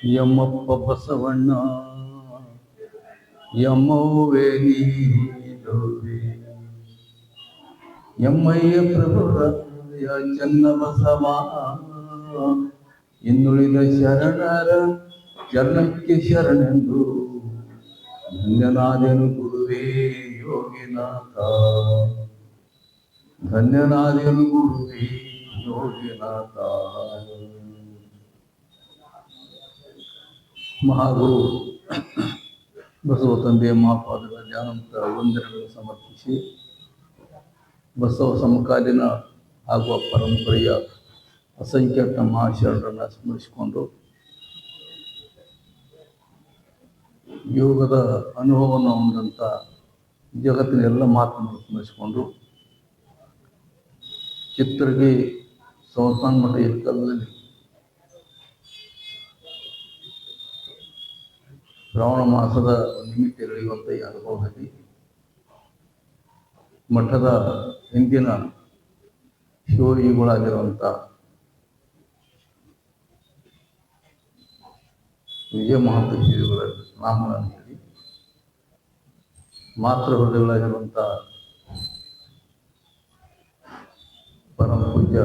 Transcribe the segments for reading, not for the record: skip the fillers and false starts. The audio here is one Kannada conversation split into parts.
ಯಮ್ಮಪ್ಪ ಬಸವಣ್ಣ ಯಮ್ಮವ್ವೇ ನೀಡುವೆ ಯಮ್ಮಯ್ಯ ಪ್ರಭುರಾಯ ಚನ್ನ ಬಸವ ಇನ್ನುಳಿದ ಶರಣರ ಚರಣಕ್ಕೆ ಶರಣೆಂದು ಧನ್ಯನಾದೆನು ಗುರುವೇ ಯೋಗಿನಾಥ ಧನ್ಯನಾದೆನು ಗುರುವೇ ಯೋಗಿನಾಥ. ಮಹಾಗುರು ಬಸವ ತಂದೆಯ ಮಹಾಪಾದಗಳ ಧ್ಯಾನಂತ ವಂದನೆಗಳನ್ನು ಸಮರ್ಪಿಸಿ ಬಸವ ಸಮಕಾಲೀನ ಆಗುವ ಪರಂಪರೆಯ ಅಸಂಖ್ಯಾತ ಮಹಾಶರಣರನ್ನು ಸ್ಮರಿಸಿಕೊಂಡು ಯೋಗದ ಅನುಭವವನ್ನು ಹೊಂದಂಥ ಜಗತ್ತಿನ ಎಲ್ಲ ಮಾತನ್ನು ಸ್ಮರಿಸಿಕೊಂಡು ಚಿತ್ರಗಿ ಸಂಸ್ಥಾನ ಮಠ ಎಕ್ಕಲದಲ್ಲಿ ಶ್ರಾವಣ ಮಾಸದ ನಿಮಿತ್ತ ನಡೆಯುವಂಥ ಈ ಅನುಭವದಲ್ಲಿ ಮಠದ ಹಿಂದಿನ ಶಿವಯೋಗಿಗಳಾಗಿರುವಂಥ ವಿಜಯ ಮಹಾಂತ ಶಿವಗಳ ನಾಮಗಳನ್ನು ಹೇಳಿ ಮಾತೃ ಹೃದಯಗಳಾಗಿರುವಂಥ ಪರಮ ಪೂಜ್ಯ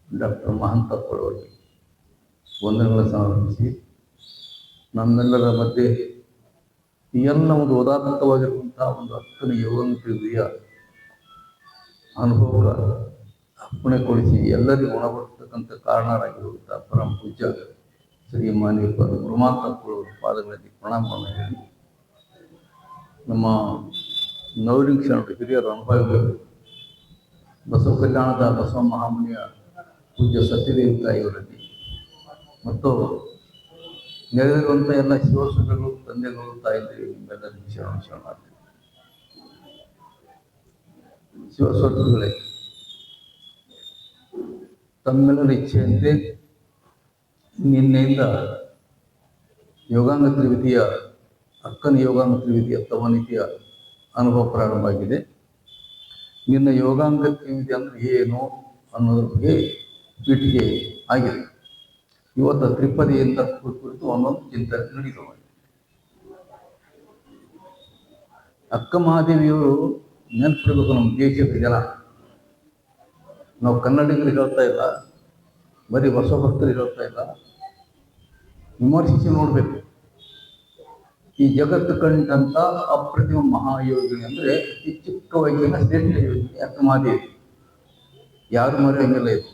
ಡಾಕ್ಟರ್ ಮಹಾಂತಪ್ಪರವರಿಗೆ ವಂದನೆಗಳನ್ನು ಸಮರ್ಪಿಸಿ ನಮ್ಮೆಲ್ಲರ ಮಧ್ಯೆ ಈ ಎಲ್ಲ ಒಂದು ಉದಾತ್ತವಾಗಿರುವಂತಹ ಒಂದು ಹತ್ತನೇ ಯೋಗಾಂತಿಯ ಅನುಭವ ಅರ್ಪಣೆಗೊಳಿಸಿ ಎಲ್ಲರಿಗೂ ಗುಣಪಡಿಸತಕ್ಕಂಥ ಕಾರಣರಾಗಿರುವಂತಹ ಪರಮ ಪೂಜ್ಯ ಶ್ರೀ ಮಾನ್ಯ ಗುರುಮಾಂತಪ್ಪರವರ ಪಾದಗಳಲ್ಲಿ ಪ್ರಣಾಮವನ್ನು ಹೇಳಿ ನಮ್ಮ ನವಲಿಂಗ ಹಿರಿಯರ ಅನುಭವಿಗಳು ಬಸವ ಕಲ್ಯಾಣದ ಬಸವ ಮಹಾಮುನಿಯ ಪೂಜ್ಯ ಸತ್ಯದೇವಿ ತಾಯಿಯವರಲ್ಲಿ ಮತ್ತು ನೆರೆದಿರುವಂಥ ಎಲ್ಲ ಶಿವಸ್ವಾಮಿಗಳು ತಂದೆಗಳು ತಾಯಿಗಳು ನಿಮ್ಮೆಲ್ಲರಿಗೂ ಶರಣ ಮಾಡ್ತೀವಿ. ಶಿವಸ್ವಾಮಿಗಳೇ, ತಮ್ಮೆಲ್ಲರ ಇಚ್ಛೆಯಂತೆ ನಿನ್ನೆಯಿಂದ ಯೋಗಾಂಗ ತ್ರಿವಿಧಿಯ ಅಕ್ಕನ ಯೋಗಾಂಗ ತ್ರಿವಿಧಿಯ ತವನಿಧಿಯ ಅನುಭವ ಪ್ರಾರಂಭ ಆಗಿದೆ. ನಿನ್ನ ಯೋಗಾಂಗ ತ್ರಿವಿಧಿ ಅಂದರೆ ಏನು ಅನ್ನೋದ್ರ ಬಗ್ಗೆ ಪೀಠಿಗೆ ಆಗಿದೆ. ಇವತ್ತು ತ್ರಿಪದಿಯಿಂದ ಕುರಿತು ಒಂದೊಂದು ಚಿಂತನೆ ನಡೀತವೆ. ಅಕ್ಕ ಮಹಾದೇವಿಯವರು ನೆನಪಿಡಬೇಕು ನಮ್ಮ ದೇಶದ ಜನ. ನಾವು ಕನ್ನಡಿಗರಿಗೆ ಹೇಳ್ತಾ ಇಲ್ಲ, ಬರೀ ಹೊಸ ಭಕ್ತರಿಗೆ ಹೇಳ್ತಾ ಇಲ್ಲ, ವಿಮರ್ಶಿಸಿ ನೋಡಬೇಕು. ಈ ಜಗತ್ತು ಕಂಡಂಥ ಅಪ್ರತಿಮ ಮಹಾಯೋಗಿನಿ ಅಂದರೆ ಈ ಚಿಕ್ಕ ವಯಸ್ಸಿನ ಶ್ರೇಷ್ಠ ಯೋಗಿನಿ ಅಕ್ಕ ಮಹಾದೇವಿ. ಯಾರು ಮರೆಯಂಗಿಲ್ಲ ಇದು.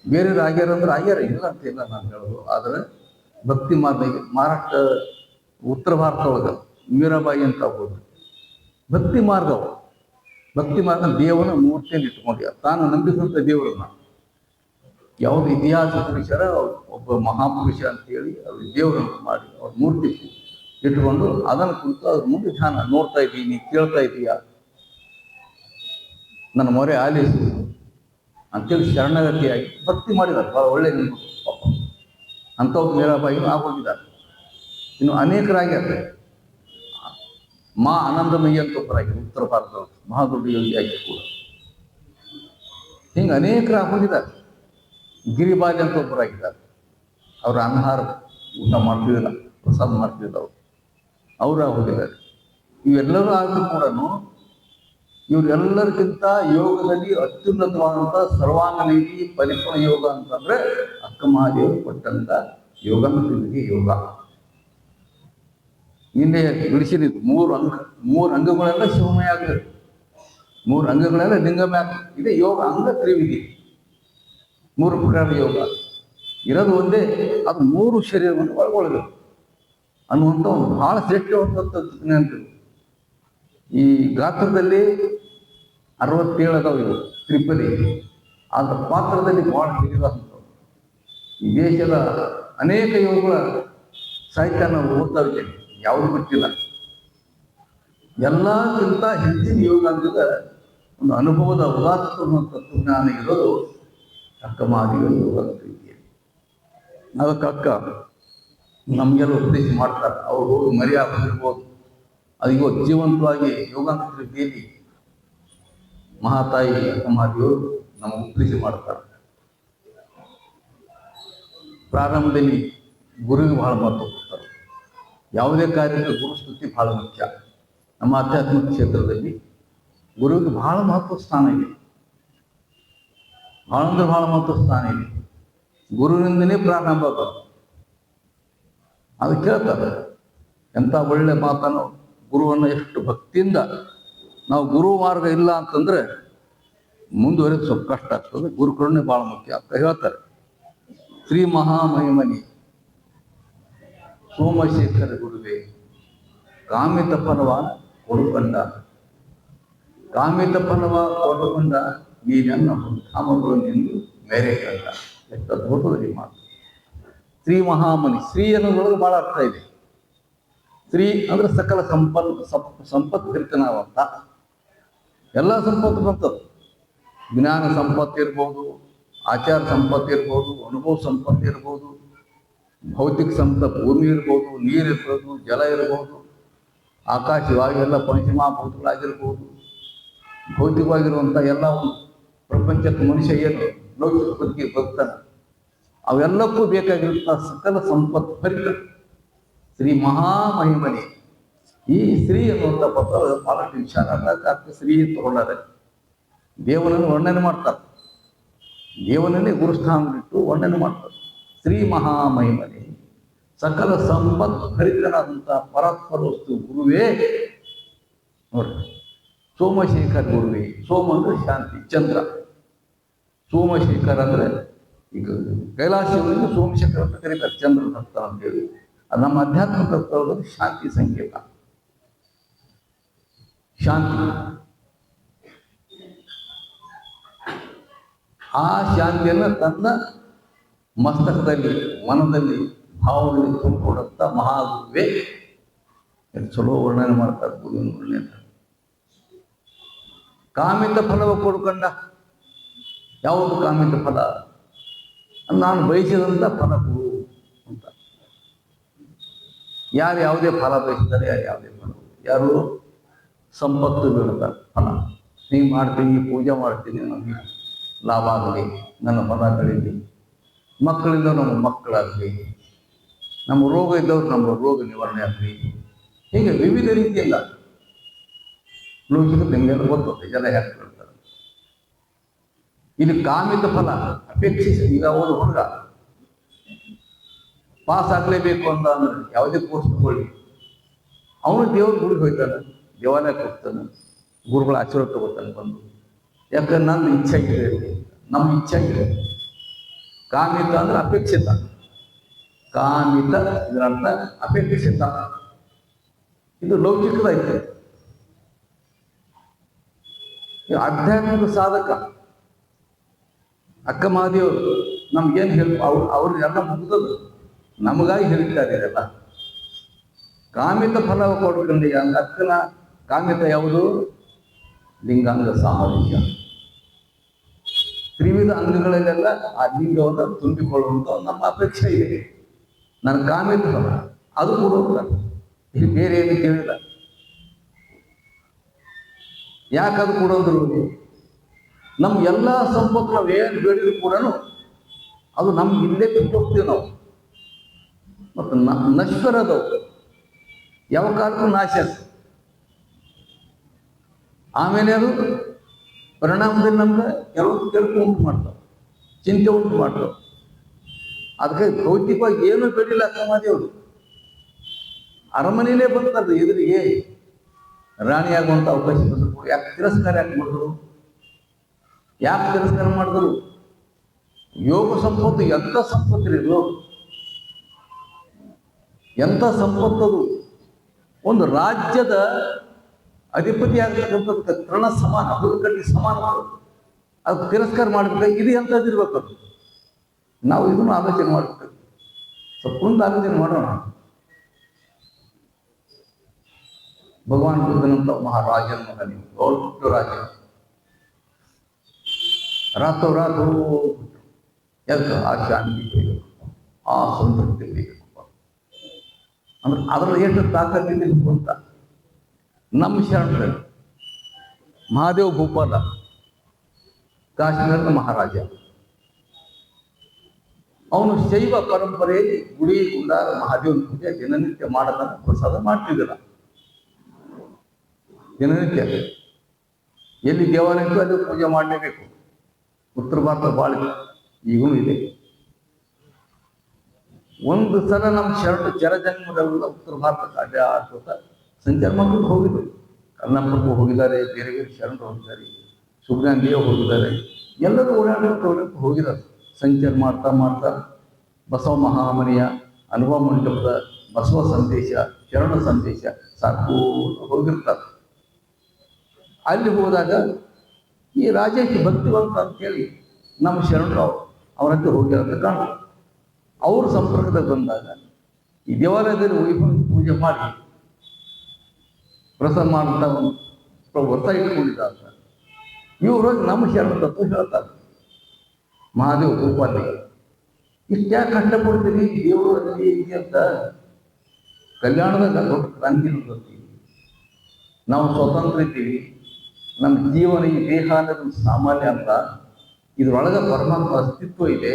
ಬೇರೆಯವ್ರು ಆಗ್ಯಾರ ಅಂದ್ರೆ ಆಗ್ಯಾರ, ಇಲ್ಲ ಅಂತ ಇಲ್ಲ ನಾನು ಹೇಳೋದು. ಆದರೆ ಭಕ್ತಿ ಮಾರ್ಗ ಮಹಾರಾಷ್ಟ್ರ ಉತ್ತರ ಭಾರತ ಒಳಗೆ ಮೀರಾಬಾಯಿ ಅಂತ ಆಗ್ಬೋದು. ಭಕ್ತಿ ಮಾರ್ಗ ದೇವನ ಮೂರ್ತಿಯನ್ನು ಇಟ್ಕೊಂಡ್ಯ ತಾನು ನಂಬಿದಂಥ ದೇವರನ್ನ. ಯಾವುದು ಇತಿಹಾಸ ಪುರುಷರ ಒಬ್ಬ ಮಹಾಪುರುಷ ಅಂತೇಳಿ ಅವ್ರ ದೇವರನ್ನು ಮಾಡಿ ಅವ್ರ ಮೂರ್ತಿ ಇಟ್ಕೊಂಡು ಅದನ್ನು ಕುರಿತು ಅದ್ರ ಮುಂದೆ ಧ್ಯಾನ ನೋಡ್ತಾ ಇದ್ದೀನಿ, ಕೇಳ್ತಾ ಇದೀಯಾ, ನನ್ನ ಮೊರೆ ಆಲಿಸು ಅಂತೇಳಿ ಶರಣಗತಿಯಾಗಿ ಭಕ್ತಿ ಮಾಡಿದ್ದಾರೆ. ಭಾಳ ಒಳ್ಳೆ ಅಂಥವ್ರು ಮೀರಾಬಾಯಿನೂ ಆಗೋಗಿದ್ದಾರೆ. ಇನ್ನು ಅನೇಕರಾಗ್ಯಾರ. ಆನಂದಮಯ್ಯ ಅಂತ ಒಬ್ಬರಾಗಿದ್ದಾರೆ ಉತ್ತರ ಭಾರತದವರು, ಮಹಾದೊಡ್ಡ ಯೋಗಿಯಾಗಿ ಕೂಡ. ಹಿಂಗೆ ಅನೇಕರಾಗಿ ಹೋಗಿದ್ದಾರೆ. ಗಿರಿಬಾಲಿ ಅಂತ ಒಬ್ಬರಾಗಿದ್ದಾರೆ. ಅವ್ರ ಆಹಾರ ಊಟ ಮಾಡ್ತಿದ್ದಿಲ್ಲ, ಪ್ರಸಾದ ಮಾಡ್ತಿದ್ದಿಲ್ಲ. ಅವರು ಹೋಗಿದ್ದಾರೆ. ಇವೆಲ್ಲರೂ ಆದರೂ ಕೂಡ ಇವರೆಲ್ಲರಿಗಿಂತ ಯೋಗದಲ್ಲಿ ಅತ್ಯುನ್ನತವಾದಂಥ ಸರ್ವಾಂಗ ನೀತಿ ಪರಿಪೂರ್ಣ ಯೋಗ ಅಂತಂದ್ರೆ ಅಕ್ಕ ಮಹಾದೇವಿ ಕೊಟ್ಟಂತ ಯೋಗಾಂಗ ಯೋಗ. ನಿನ್ನೆ ಬಿಡಿಸಿದ್ದು ಮೂರು ಅಂಗಗಳೆಲ್ಲ ಶಿವಮಯ ಆಗಬೇಕು, 3 ಅಂಗಗಳೆಲ್ಲ ಲಿಂಗಮಯ. ಇದೆ ಯೋಗ ಅಂಗ ತ್ರಿವಿಧಿ. 3 ಪ್ರಕಾರ ಯೋಗ ಇರೋದು ಒಂದೇ, ಅದು 3 ಶರೀರವನ್ನು ಒಳಗೊಳ್ಳಬೇಕು ಅನ್ನುವಂಥ ಒಂದು ಬಹಳ ಶ್ರೇಷ್ಠವಾದಂಥ. ಈ ಗಾತ್ರದಲ್ಲಿ 67 ಅದಾವ ಇವು ತ್ರಿಪದಿ. ಆದ ಪಾತ್ರದಲ್ಲಿ ಬಹಳ ಹಿರಿದಂಥವು. ಈ ದೇಶದ ಅನೇಕ ಯೋಗಗಳ ಸಾಹಿತ್ಯ ನಾವು ಓದ್ತಾ ಇದ್ದೇವೆ, ಯಾವುದು ಗೊತ್ತಿಲ್ಲ. ಎಲ್ಲಕ್ಕಿಂತ ಹೆಚ್ಚಿನ ಯೋಗ ಅಂದ್ರೆ ಒಂದು ಅನುಭವದ ಉದಾತ್ತ ತತ್ವಜ್ಞಾನ ಇರೋದು ಅಕ್ಕ ಮಹಾದೇವಿ ಯೋಗ ರೀತಿಯಲ್ಲಿ. ಅದಕ್ಕೆ ಅಕ್ಕ ನಮಗೆಲ್ಲ ಉಪದೇಶ ಮಾಡ್ತಾರೆ. ಅವ್ರು ಹೋಗಿ ಮರ್ಯಾದಿರ್ಬೋದು, ಅದು ಇವತ್ತು ಜೀವಂತವಾಗಿ ಯೋಗಾಂಗ ರೀತಿಯಲ್ಲಿ ಮಹಾತಾಯಿ ಅಕ್ಕ ಮಹಾದೇವರು ನಮಗೆ ಉಪದೇಶ ಮಾಡ್ತಾರೆ. ಪ್ರಾರಂಭದಲ್ಲಿ ಗುರುವಿಗೆ ಬಹಳ ಮಹತ್ವ ಕೊಡ್ತಾರೆ. ಯಾವುದೇ ಕಾರ್ಯಕ್ಕೆ ಗುರು ಸ್ತುತಿ ಬಹಳ ಮುಖ್ಯ. ನಮ್ಮ ಆಧ್ಯಾತ್ಮಿಕ ಕ್ಷೇತ್ರದಲ್ಲಿ ಗುರುವಿಗೆ ಬಹಳ ಮಹತ್ವ ಸ್ಥಾನ ಇದೆ. ಬಹಳ ಅಂದ್ರೆ ಬಹಳ ಮಹತ್ವ ಸ್ಥಾನ ಇದೆ. ಗುರುವಿನಿಂದನೇ ಪ್ರಾರಂಭ ಆಗೋದು. ಅದು ಕೇಳ್ತಾರೆ ಎಂಥ ಒಳ್ಳೆ ಮಾತನ್ನು, ಗುರುವನ್ನು ಎಷ್ಟು ಭಕ್ತಿಯಿಂದ ನಾವು ಗುರು ಮಾರ್ಗ ಇಲ್ಲ ಅಂತಂದ್ರೆ ಮುಂದುವರೆದು ಸ್ವಲ್ಪ ಕಷ್ಟ ಆಗ್ತದೆ. ಗುರು ಕರುಣೆ ಬಹಳ ಮುಖ್ಯ ಅಂತ ಹೇಳ್ತಾರೆ. ಶ್ರೀ ಮಹಾಮಹಿಮನಿ ಸೋಮಶೇಖರ ಗುರುವೇ ಕಾಮಿತ ಫಲವ ಕೊಡುಕೊಂಡ, ಕಾಮಿತ ಫಲವ ಕೊಡುಕೊಂಡ ನೀನನ್ನು ಧಾಮಗಳು ನಿಂದು ಮೇರೆ ಕಂಡ. ಎಷ್ಟು ಅದ್ಭುತದಲ್ಲಿ ಮಾತು. ಶ್ರೀ ಮಹಾಮನಿ, ಶ್ರೀ ಅನ್ನೋದ್ರೊಳಗೆ ಬಹಳ ಅರ್ಥ ಇದೆ. ಶ್ರೀ ಅಂದ್ರೆ ಸಕಲ ಸಂಪತ್ತು ಭರಿತನಾವಂತ. ಎಲ್ಲ ಸಂಪತ್ತು ಬರ್ತದೆ. ಜ್ಞಾನ ಸಂಪತ್ತು ಇರ್ಬೋದು, ಆಚಾರ ಸಂಪತ್ತು ಇರ್ಬೋದು, ಅನುಭವ ಸಂಪತ್ತು ಇರ್ಬೋದು, ಭೌತಿಕ ಸಂಪತ್ತು ಭೂಮಿ ಇರ್ಬೋದು, ನೀರು ಇರ್ಬೋದು, ಜಲ ಇರ್ಬೋದು, ಆಕಾಶ ವಾಯು ಎಲ್ಲ ಪಂಚಮಹಾಭೂತಗಳಾಗಿರ್ಬೋದು, ಭೌತಿಕವಾಗಿರುವಂಥ ಎಲ್ಲ ಪ್ರಪಂಚಕ್ಕೆ ಮನುಷ್ಯ ಏನು ಲೌಕಿಕ ಬದುಕಿ ಬರ್ತಾನೆ, ಅವೆಲ್ಲಕ್ಕೂ ಬೇಕಾಗಿರುವಂಥ ಸಕಲ ಸಂಪತ್ತು ಭರಿತ ಶ್ರೀ ಮಹಾಮಹಿಮನಿ. ಈ ಶ್ರೀ ಅನ್ನುವಂಥ ಪದ ಬಹಳಷ್ಟು ವಿಚಾರ ಅದಕ್ಕೆ ಶ್ರೀ ತಗೊಂಡಾರೆ. ದೇವನನ್ನು ವರ್ಣನೆ ಮಾಡ್ತಾರೆ. ದೇವನನ್ನೇ ಗುರುಸ್ಥಾನದಲ್ಲಿಟ್ಟು ವರ್ಣನೆ ಮಾಡ್ತಾರೆ. ಶ್ರೀ ಮಹಾಮಹಿಮನಿ ಸಕಲ ಸಂಪತ್ತು ಭರಿತನಾದಂಥ ಪರಾತ್ಪರ ವಸ್ತು ಗುರುವೇ. ನೋಡ್ರಿ, ಸೋಮಶೇಖರ್ ಗುರುವೇ. ಸೋಮ ಅಂದ್ರೆ ಶಾಂತಿ, ಚಂದ್ರ. ಸೋಮಶೇಖರ್ ಅಂದ್ರೆ ಈಗ ಕೈಲಾಸದಿಂದ ಸೋಮಶೇಖರ್ ಅಂತ ಕರೀತಾರೆ, ಚಂದ್ರ ಭಕ್ತ ಅಂತೇಳಿ. ಅದು ನಮ್ಮ ಅಧ್ಯಾತ್ಮ ತತ್ವದಲ್ಲಿ ಶಾಂತಿ ಸಂಕೇತ. ಶಾಂತಿ, ಆ ಶಾಂತಿಯನ್ನು ತನ್ನ ಮಸ್ತಕದಲ್ಲಿ, ಮನದಲ್ಲಿ, ಭಾವದಲ್ಲಿ ತುಂಬಿಕೊಡುತ್ತ ಮಹಾಗುರುವೇ. ಚಲೋ ವರ್ಣನೆ ಮಾಡ್ತಾರೆ ಗುರುವಿನ ವರ್ಣನೆ. ಕಾಮಿತ ಫಲವ ಕೊಡ್ಕೊಂಡ. ಯಾವುದು ಕಾಮಿತ ಫಲ? ನಾನು ಬಯಸಿದಂಥ ಫಲ ಕೊಡು ಅಂತ. ಯಾರು ಯಾವುದೇ ಫಲ ಬಯಸ್ತಾರೆ, ಯಾರು ಯಾವುದೇ ಫಲ, ಯಾರು ಸಂಪತ್ತು ಬೀಳ್ತಾರೆ ಫಲ. ನೀವು ಮಾಡ್ತೀನಿ, ಪೂಜೆ ಮಾಡ್ತೀನಿ, ನನಗೆ ಲಾಭ ಆಗಲಿ, ನನ್ನ ಫಲ ಕಳೀಲಿ, ಮಕ್ಕಳಿಂದ ನಮ್ಮ ಮಕ್ಕಳಾಗಲಿ, ನಮ್ಮ ರೋಗ ಇದ್ದವ್ರು ನಮ್ಮ ರೋಗ ನಿವಾರಣೆ ಆಗಲಿ, ಹೀಗೆ ವಿವಿಧ ರೀತಿಯಿಂದ ಲೋಕಿಕ ನಿಮಗೆಲ್ಲ ಗೊತ್ತದೆ, ಜನ ಯಾಕೆ ಹೇಳ್ತಾರೆ. ಇಲ್ಲಿ ಕಾಮಿತ ಫಲ ಅಪೇಕ್ಷಿಸಿ, ಈಗ ಅವರು ಹುಡುಗ ಪಾಸ್ ಆಗಲೇಬೇಕು ಅಂತ ಅಂದ್ರೆ ಯಾವುದೇ ಕೋರ್ಸ್ ತಗೊಳ್ಳಿ, ಅವನು ದೇವ್ರ ಗುಡಿಗೆ ಹೋಗ್ತಾನೆ, ದೇವಾಲಯಕ್ಕೆ ಹೋಗ್ತಾನೆ, ಗುರುಗಳ ಆಶೀರ್ವಾದ ತಗೋತಾನೆ ಬಂದು. ಯಾಕಂದ್ರೆ ನನ್ನ ಇಚ್ಛೆ ಇದೆ, ನಮ್ಮ ಇಚ್ಛೆ ಇದೆ. ಕಾಮಿತ ಅಂದ್ರೆ ಅಪೇಕ್ಷಿತ. ಕಾಮಿತ ಇದರರ್ಥ ಅಪೇಕ್ಷಿತ. ಇದು ಲೌಕಿಕದೈತೆ. ಆಧ್ಯಾತ್ಮಿಕ ಸಾಧಕ ಅಕ್ಕ ಮಹಾದೇವರು ನಮ್ಗೇನು ಹೇಳಿ ಅವ್ರನ್ನೆಲ್ಲ ಮುಗಿದದು ನಮಗಾಗಿ ಹೇಳ್ತಾರೆ ಇದೆಲ್ಲ. ಕಾಮಿತ ಫಲ ಕೊಡ್ಕೊಂಡು ಅಕ್ಕನ ಕಾಮಿತ ಯಾವುದು? ಲಿಂಗಾಂಗ ಸಾಮರ್ಥ್ಯ. ತ್ರಿವಿಧ ಅಂಗಗಳಲ್ಲೆಲ್ಲ ಆ ಲಿಂಗವನ್ನು ತುಂಬಿಕೊಳ್ಳುವಂಥ ನಮ್ಮ ಅಪೇಕ್ಷೆ ಇದೆ. ನನ್ನ ಕಾಮಿತ ಫಲ ಅದು ಕೊಡೋದಿಲ್ಲ, ಇಲ್ಲಿ ಬೇರೆ ಏನು ಕೇಳಿಲ್ಲ. ಯಾಕದು ಕೊಡೋದ್ರು? ನಮ್ಮ ಎಲ್ಲ ಸಂಪತ್ತು ನಾವು ಏನು ಬೇಡಿದ್ರು ಕೂಡ ಅದು ನಮ್ಗೆ ಇಲ್ಲೇ ಬಿಟ್ಟು ಹೋಗ್ತೀವಿ ನಾವು. ಮತ್ತು ನಶ್ವರದವು ಯಾವ ಕಾಲಕ್ಕೂ ನಾಶ. ಆಮೇಲೆ ಅದು ಪರಿಣಾಮದಲ್ಲಿ ನಮ್ಗೆ ಕೆಲವು ಉಂಟು ಮಾಡ್ತಾವೆ, ಚಿಂತೆ ಉಂಟು ಮಾಡ್ತಾವೆ. ಅದಕ್ಕೆ ಭೌತಿಕವಾಗಿ ಏನು ಬೇಡಿಲ್ಲ ಅಕ್ಕಮಾದೇವರು. ಅರಮನೆಯಲ್ಲೇ ಬರ್ತಾರೆ ಎದುರಿಗೆ ರಾಣಿಯಾಗುವಂಥ ಅವಕಾಶ ಬಂದರು. ಯಾಕೆ ತಿರಸ್ಕಾರ ಯಾಕೆ ಮಾಡಿದ್ರು? ಯಾಕೆ ತಿರಸ್ಕಾರ ಮಾಡಿದ್ರು? ಯೋಗ ಸಂಪತ್ತು ಎಂಥ ಸಂಪತ್ತಿರಲು, ಎಂಥ ಸಂಪತ್ತದು. ಒಂದು ರಾಜ್ಯದ ಅಧಿಪತಿ ಆಗ್ತಕ್ಕಂಥದಕ್ಕೆ ತೃಣ ಸಮಾನ, ಹುಡುಕಟ್ಟಿ ಸಮಾನ. ಅದು ತಿರಸ್ಕಾರ ಮಾಡಬೇಕು. ಇದು ಎಂಥದ್ದಿರ್ಬೇಕು ಅದು. ನಾವು ಇದನ್ನು ಆಲೋಚನೆ ಮಾಡಬೇಕು, ಸ್ವಲ್ಪ ಆಲೋಚನೆ ಮಾಡೋಣ. ಭಗವಾನ್ ಬುದ್ಧನಂತ ಮಹಾರಾಜನ ಮಗ, ನೀವು ದೊಡ್ಡ ರಾಜ, ರಾತೋರಾತು ಯಾಕೆ ಆ ಶಾಂತಿ ಬೇಕು, ಆ ಸಂತೃಪ್ತಿ ಬೇಕು ಅಂದ್ರೆ ಅದರಲ್ಲಿ ಎಷ್ಟು ತಾಕತ್ತಿದೆ ಅಂತ. ನಮ್ಮ ಶರಣರು ಮಹಾದೇವ ಭೂಪಾಲ, ಕಾಶ್ಮೀರದ ಮಹಾರಾಜ, ಅವನು ಶೈವ ಪರಂಪರೆಯಲ್ಲಿ ಗುಡಿ ಗುಂಡಾರ ಮಹಾದೇವನ ಪೂಜೆ ದಿನನಿತ್ಯ ಮಾಡೋದನ್ನ ಪ್ರಸಾದ ಮಾಡ್ತಿದ್ದಿಲ್ಲ. ದಿನನಿತ್ಯ ಎಲ್ಲಿ ದೇವಾಲಯಕ್ಕೂ ಅಲ್ಲಿ ಪೂಜೆ ಮಾಡಲೇಬೇಕು. ಉತ್ತರ ಭಾರತ ಭಾಳ ಈಗೂ ಇದೆ. ಒಂದು ಸಲ ನಮ್ಮ ಶರಣ ಜನಜನ್ಮರೆಲ್ಲ ಉತ್ತರ ಭಾರತಕ್ಕೆ ಅಡ್ಡ ಆಡ್ಕೋತ ಸಂಚಾರ ಮಾಡ್ಕೊಂಡು ಹೋಗಿದ್ರು. ಕರ್ನಾಟಕಕ್ಕೂ ಹೋಗಿದ್ದಾರೆ, ಬೇರೆ ಬೇರೆ ಶರಣರು ಹೋಗಿದ್ದಾರೆ, ಸುಬ್ರಹ್ಮಣ್ಯ ದೇವ್ ಹೋಗಿದ್ದಾರೆ, ಎಲ್ಲರೂ ಓಡಾಡೋಕೆ ಹೋಗಿದ್ದಾರೆ. ಸಂಚಾರ ಮಾಡ್ತಾ ಮಾಡ್ತಾ ಬಸವ ಮಹಾಮನೆಯ ಅನುಭವ ಮಂಟಪದ ಬಸವ ಸಂದೇಶ, ಶರಣ ಸಂದೇಶ ಸಾಕು ಹೋಗಿರ್ತಾರೆ. ಅಲ್ಲಿ ಹೋದಾಗ ಈ ರಾಜೇಶ್ ಭಕ್ತಿವಂತ ಅಂತೇಳಿ ನಮ್ಮ ಶರಣರು ಅವರಂತೆ ಹೋಗಿರೋದು ಕಾಣ. ಅವ್ರ ಸಂಪರ್ಕದಾಗ ಬಂದಾಗ ಈ ದೇವಾಲಯದಲ್ಲಿ ಹೋಗಿ ಪೂಜೆ ಮಾಡಿ ಪ್ರಸಾದ ಮಾಡ್ತಾ ವ್ರತ ಇಟ್ಕೊಂಡಿದ್ದ. ಇವರು ನಮ್ಮ ಶರಣ ತತ್ವ ಹೇಳ್ತಾರೆ. ಮಹಾದೇವ ಗೋಪಾಲಿ ಇಷ್ಟ್ಯಾಕೆ ಕಷ್ಟಪಡ್ತೀರಿ ದೇವರು ಅಲ್ಲಿ ಇದೆ ಅಂತ. ಕಲ್ಯಾಣದಾಗ ದೊಡ್ಡ ಕ್ರಾಂತಿ ನೋಡ್ತೀವಿ. ನಾವು ಸ್ವತಂತ್ರ ಇದ್ದೀವಿ. ನಮ್ಮ ಜೀವನ ಈ ದೇಹ ಅನ್ನೋದು ಸಾಮಾನ್ಯ ಅಂತ. ಇದ್ರೊಳಗೆ ಪರಮಾತ್ಮ ಅಸ್ತಿತ್ವ ಇದೆ.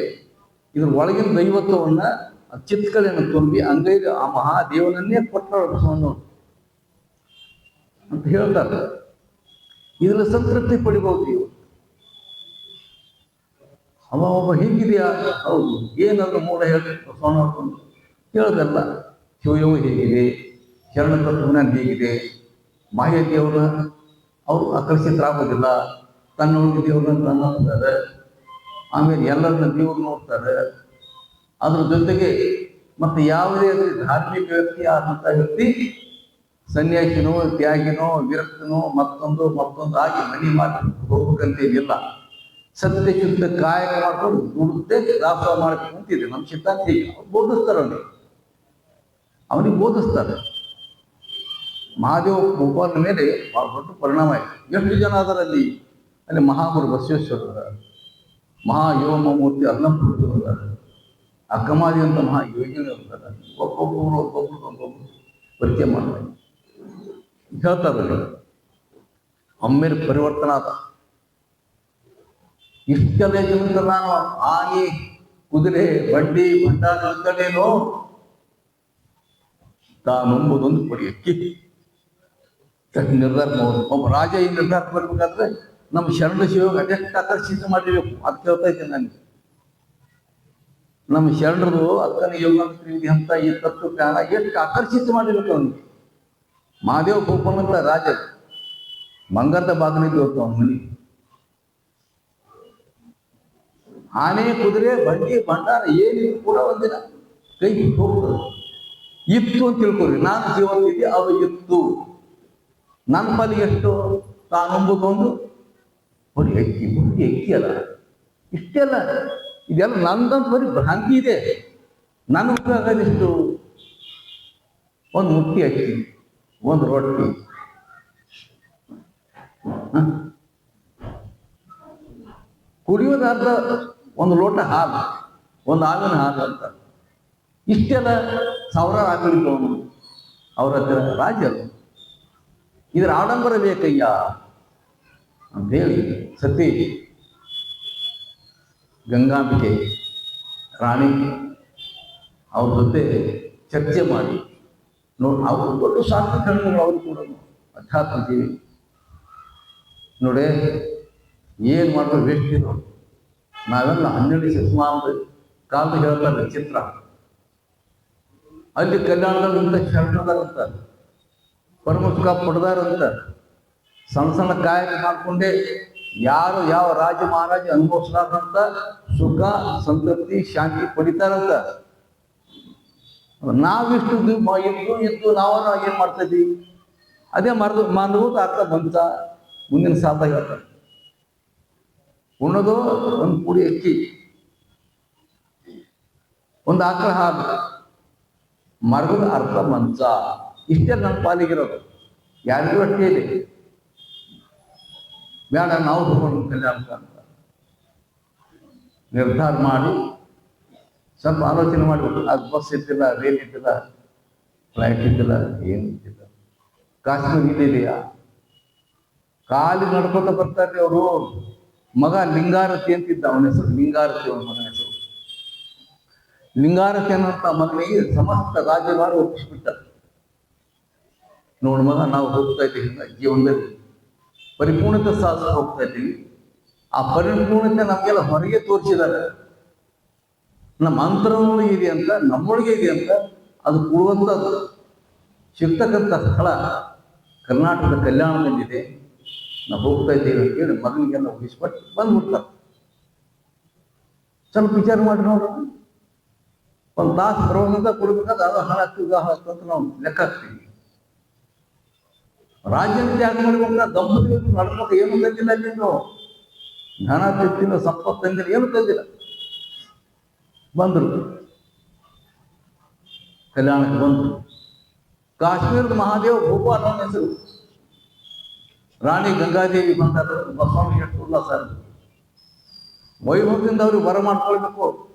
ಇದ್ರ ಒಳಗಿನ ದೈವತ್ವವನ್ನ ಚಿತ್ಕಲೆಯನ್ನು ತುಂಬಿ ಅಂಗೈಗೆ ಆ ಮಹಾದೇವನನ್ನೇ ಕೊಟ್ಟರು ಬಸವಣ್ಣ ಅಂತ ಹೇಳ್ತಾರೆ. ಇದ್ರಲ್ಲಿ ಸಂತೃಪ್ತಿ ಪಡಿಬಹುದು ನೀವು. ಒಬ್ಬ ಹೀಗಿದೆಯಾ? ಹೌದು. ಏನಾದ್ರು ಮೂಲ ಹೇಳ್ಬೇಕು ಬಸವಣ್ಣ ಹೇಳೋದಲ್ಲ. ಶಿವಯೋಗ ಹೇಗಿದೆ, ಶರಣ ತತ್ವಜ್ಞಾನ ಹೇಗಿದೆ, ಮಾಯ ದೇವರ ಅವರು ಆಕರ್ಷಿತರಾಗೋದಿಲ್ಲ, ತನ್ನೊಳಗೆ ದೇವ್ರನ್ನ ನೋಡ್ತಾರೆ, ಆಮೇಲೆ ಎಲ್ಲರನ್ನ ದೇವ್ರು ನೋಡ್ತಾರೆ. ಅದ್ರ ಜೊತೆಗೆ ಮತ್ತೆ ಯಾವುದೇ ಧಾರ್ಮಿಕ ವ್ಯಕ್ತಿ ಆದಂಥ ವ್ಯಕ್ತಿ ಸನ್ಯಾಸಿನೋ ತ್ಯಾಗಿನೋ ವಿರಕ್ತನೋ ಮತ್ತೊಂದು ಆಗಿ ಮನಿ ಮಾಡಿ ಹೋಗ್ಬೇಕಂತೇನಿಲ್ಲ. ಸತ್ಯ ಶುದ್ಧ ಕಾಯಕ ಮಾಡ್ಕೊಂಡು ದುಡುತ್ತೆ ದಾಸೋಹ ಮಾಡಬೇಕು ಅಂತಿದೆ ನಮ್ಮ ಸಿದ್ಧಾಂತ. ಹೀಗೆ ಬೋಧಿಸ್ತಾರೆ, ಅವನಿಗೆ ಬೋಧಿಸ್ತಾರೆ. ಮಹಾದೇವ ಗೋಪಾಲನ ಮೇಲೆ ಭಾಳ ದೊಡ್ಡ ಪರಿಣಾಮ ಆಯಿತು. ಎಷ್ಟು ಜನ ಅದರಲ್ಲಿ ಅಲ್ಲಿ ಮಹಾಗುರು ಬಸವೇಶ್ವರರ, ಮಹಾಯೋಗಮೂರ್ತಿ ಅಲ್ಲಂಪುರ, ಅಕ್ಕಮಾದಿ ಅಂತ ಮಹಾಯೋಗಿಗಳು ಇರ್ತಾರೆ. ಒಬ್ಬೊಬ್ಬರು ಪರಿಚಯ ಮಾಡ್ತಾರೆ. ಹೇಳ್ತಾರೆ ಒಮ್ಮೆಲೆ ಪರಿವರ್ತನ ಆದ. ಇಷ್ಟೆಲ್ಲ ಜನಕ್ಕೆ ನಾನು ಆನೆ ಕುದುರೆ ಬಂಡಿ ಭಂಡಾರಗಳೇನೋ ತಾನೊಂಬುದೊಂದು ಪಡಿ ಅಕ್ಕಿ ನಿರ್ಧಾರ ಮಾಡೋದು. ಒಬ್ಬ ರಾಜ ಈ ನಿರ್ಧಾರ ಬರ್ಬೇಕಾದ್ರೆ ನಮ್ಮ ಶರಣ ಶಿವಯೋಗ ಅದೆಷ್ಟು ಆಕರ್ಷಿತ ಮಾಡಿರ್ಬೇಕು ಅದು ಕೇಳ್ತಾ ಇದ್ದೇನೆ ನನಗೆ. ನಮ್ಮ ಶರಣರು ಅಕ್ಕನ ಯೋಗ ಅಂತ ಈ ತತ್ವ ಜ್ಞಾನ ಎಷ್ಟು ಆಕರ್ಷಿತ ಮಾಡಿರ್ಬೇಕು ಅವನಿಗೆ. ಮಹಾದೇವ ಗೋಪಾಲಂತ ರಾಜ ಮಂಗದ ಬಾಗಿಲಿಗೆ ಹೋಗ್ತು ಅವನ ಮನೆ. ಆನೆ ಕುದುರೆ ಬಂಡಿ ಭಂಡಾರ ಏನಿದ್ರು ಕೂಡ ಒಂದಿನ ಕೈ ಬಿಟ್ಟು ಹೋಗ್ತದೆ. ಇತ್ತು ಅಂತ ತಿಳ್ಕೊರಿ. ನಾನು ಜೀವನವಿದೆ ಅವ ಇತ್ತು. ನನ್ನ ಪಾಲಿಗೆ ಎಷ್ಟು ತಾನೊಂಬುದು ಒಂದು ಬರೀ ಅಕ್ಕಿ ಅಲ್ಲ. ಇಷ್ಟೆಲ್ಲ ಇದೆಲ್ಲ ನಂದಂತ ಬರೀ ಭ್ರಾಂತಿ ಇದೆ. ನನ್ನ ಉಪಯೋಗ ಆಗೋದಿಷ್ಟು ಒಂದು ಮುಟ್ಟಿ ಅಕ್ಕಿ, ಒಂದು ರೊಟ್ಟಿ, ಕುಡಿಯೋದಾದ ಒಂದು ಲೋಟ ಹಾಲು, ಒಂದು ಹಾಲಿನ ಹಾಲು ಅಂತ. ಇಷ್ಟೆಲ್ಲ ಸಾವಿರಾರು ಹಾಕಲಿದ್ದವನು ಅವ್ರ ಹತ್ರ ರಾಜರು. ಇದರ ಆಡಂಬರ ಬೇಕಯ್ಯ ಅಂತೇಳಿ ಸತಿ ಗಂಗಾಂಬಿಕೆ ರಾಣಿ ಅವ್ರ ಜೊತೆ ಚರ್ಚೆ ಮಾಡಿ ನೋಡಿ. ಅವರು ದೊಡ್ಡ ಸಾತ್ವಿಕ ಹೆಣ್ಣುಗಳು, ಅವರು ಕೂಡ ಅಧ್ಯಾತ್ಮ ಜೀವಿ. ನೋಡೇ ಏನು ಮಾಡೋದು ವೇಸ್ಟ್ ಇದು. ನಾವೆಲ್ಲ 12ನೇ ಶತಮಾನದ ಕಾಲದ ಹೇಳ್ತಾರೆ ಚಿತ್ರ. ಅಲ್ಲಿ ಕಲ್ಯಾಣದಂತ ಶರಣದಂತ ಪರಮ ಸುಖ ಪಡೆದಾರಂತ ಸಣ್ಣ ಸಣ್ಣ ಕಾಯಕ ಮಾಡಿಕೊಂಡೆ ಯಾರು ಯಾವ ರಾಜ ಮಹಾರಾಜ ಅನುಭವಿಸ್ಲಾರ್ದಂತ ಸುಖ ಸಂತೃಪ್ತಿ ಶಾಂತಿ ಪಡಿತಾರಂತ. ನಾವಿಷ್ಟು ಇದ್ದು ನಾವು ಏನ್ ಮಾಡ್ತಾ ಇದ್ದೀವಿ? ಅದೇ ಮಾನವದ ಅರ್ಥ ಬಂತ. ಮುಂದಿನ ಸಾಲ ಹೇಳ್ತಾರೆ ಉಣ್ಣೋದು ಒಂದು ಪುಡಿ ಅಕ್ಕಿ, ಒಂದು ಆಕಳ ಹಾಲು, ಮರಗದ ಅರ್ಥ ಮಂಚ. ಇಷ್ಟೇ ನನ್ನ ಪಾಲಿಗಿರೋದು. ಯಾರಿಗೂ ಅಷ್ಟೇ ಇದೆ. ಬೇಡ ನಾವು ಹೋಗೋಣ ಕಲ್ಯಾಣ ಅಂತ ನಿರ್ಧಾರ ಮಾಡಿ ಸ್ವಲ್ಪ ಆಲೋಚನೆ ಮಾಡಬೇಕು. ಅದು ಬಸ್ ಇದ್ದಿಲ್ಲ, ರೇಲ್ ಇದ್ದಿಲ್ಲ, ಫ್ಲೈಟ್ ಇದ್ದಿಲ್ಲ, ಏನು ಇದ್ದಿಲ್ಲ. ಕಾಶ್ಮೀರ ಇದೆಯಾ? ಕಾಲಿ ನಡ್ಕೊತ ಬರ್ತಾರೆ ಅವರು. ಮಗ ಲಿಂಗಾರತಿ ಅಂತಿದ್ದ, ಅವನ ಹೆಸರು ಲಿಂಗಾರತಿ, ಅವನ ಮಗನ ಹೆಸರು. ಲಿಂಗಾರತಿ ಅನ್ನೋಂಥ ಮಗನಿಗೆ ಸಮಸ್ತ ರಾಜ್ಯಭಾರ ಒಪ್ಪಿಸ್ಬಿಟ್ಟ. ನೋಡು ಮಗ, ನಾವು ಹೋಗ್ತಾ ಇದ್ದೀವಿ ಜೀವನದಲ್ಲಿ ಪರಿಪೂರ್ಣತೆ ಸಾಧಿಸ ಹೋಗ್ತಾ ಇದ್ದೀವಿ. ಆ ಪರಿಪೂರ್ಣತೆ ನಮಗೆಲ್ಲ ಹೊರಗೆ ತೋರಿಸಿದ್ದಾರೆ. ನಮ್ಮ ಅಂತರೊಳಗೆ ಇದೆ ಅಂತ, ನಮ್ಮೊಳಗೆ ಇದೆ ಅಂತ ಅದು ಕೊಡುವಂಥದ್ದು. ಸಿಗ್ತಕ್ಕಂಥ ಸ್ಥಳ ಕರ್ನಾಟಕದ ಕಲ್ಯಾಣದಲ್ಲಿದೆ. ನಾವು ಹೋಗ್ತಾ ಇದ್ದೇವೆ ಅಂತ ಹೇಳಿ ಮಗನಿಗೆಲ್ಲ ಒಪ್ಪಿಸ್ಬಿಟ್ಟು ಬಂದ್ಬಿಡ್ತಾರೆ. ಸ್ವಲ್ಪ ವಿಚಾರ ಮಾಡಿ ನೋಡ್ರಿ, ಒಂದು ತಾಸು ಬರೋದ್ರಿಂದ ಕೊಡ್ಬೇಕಾದ್ರೆ ಅದು ಹಾಳಾಗ್ತದೆ ಅಂತ ನಾವು ಲೆಕ್ಕ ಹಾಕ್ತೀವಿ. ರಾಜ್ಯದ ತ್ಯಾಗ ಮಾಡಿಕೊಂಡ ದಂಪತಿಗಳು ನಡ್ಕೊಂಡು ಏನು ತಂದಿಲ್ಲ, ಅಲ್ಲಿ ನಾವು ಜ್ಞಾನ ತಂದಿಲ್ಲ, ಸಂಪತ್ತು ತಂದಿಲ್ಲ, ಏನು ತಂದಿಲ್ಲ. ಬಂದರು, ಕಲ್ಯಾಣಕ್ಕೆ ಬಂದರು. ಕಾಶ್ಮೀರದ ಮಹಾದೇವ ಭೂಪಾಲ ಹೆಸರು. ರಾಣಿ ಗಂಗಾದೇವಿ ಬಂದಾಗ ಬಸವಣ್ಣ ಎಷ್ಟು ಸರ್ ವೈಭವದಿಂದ ಅವ್ರಿಗೆ ವರ ಮಾಡ್ಕೊಳ್ಬೇಕು.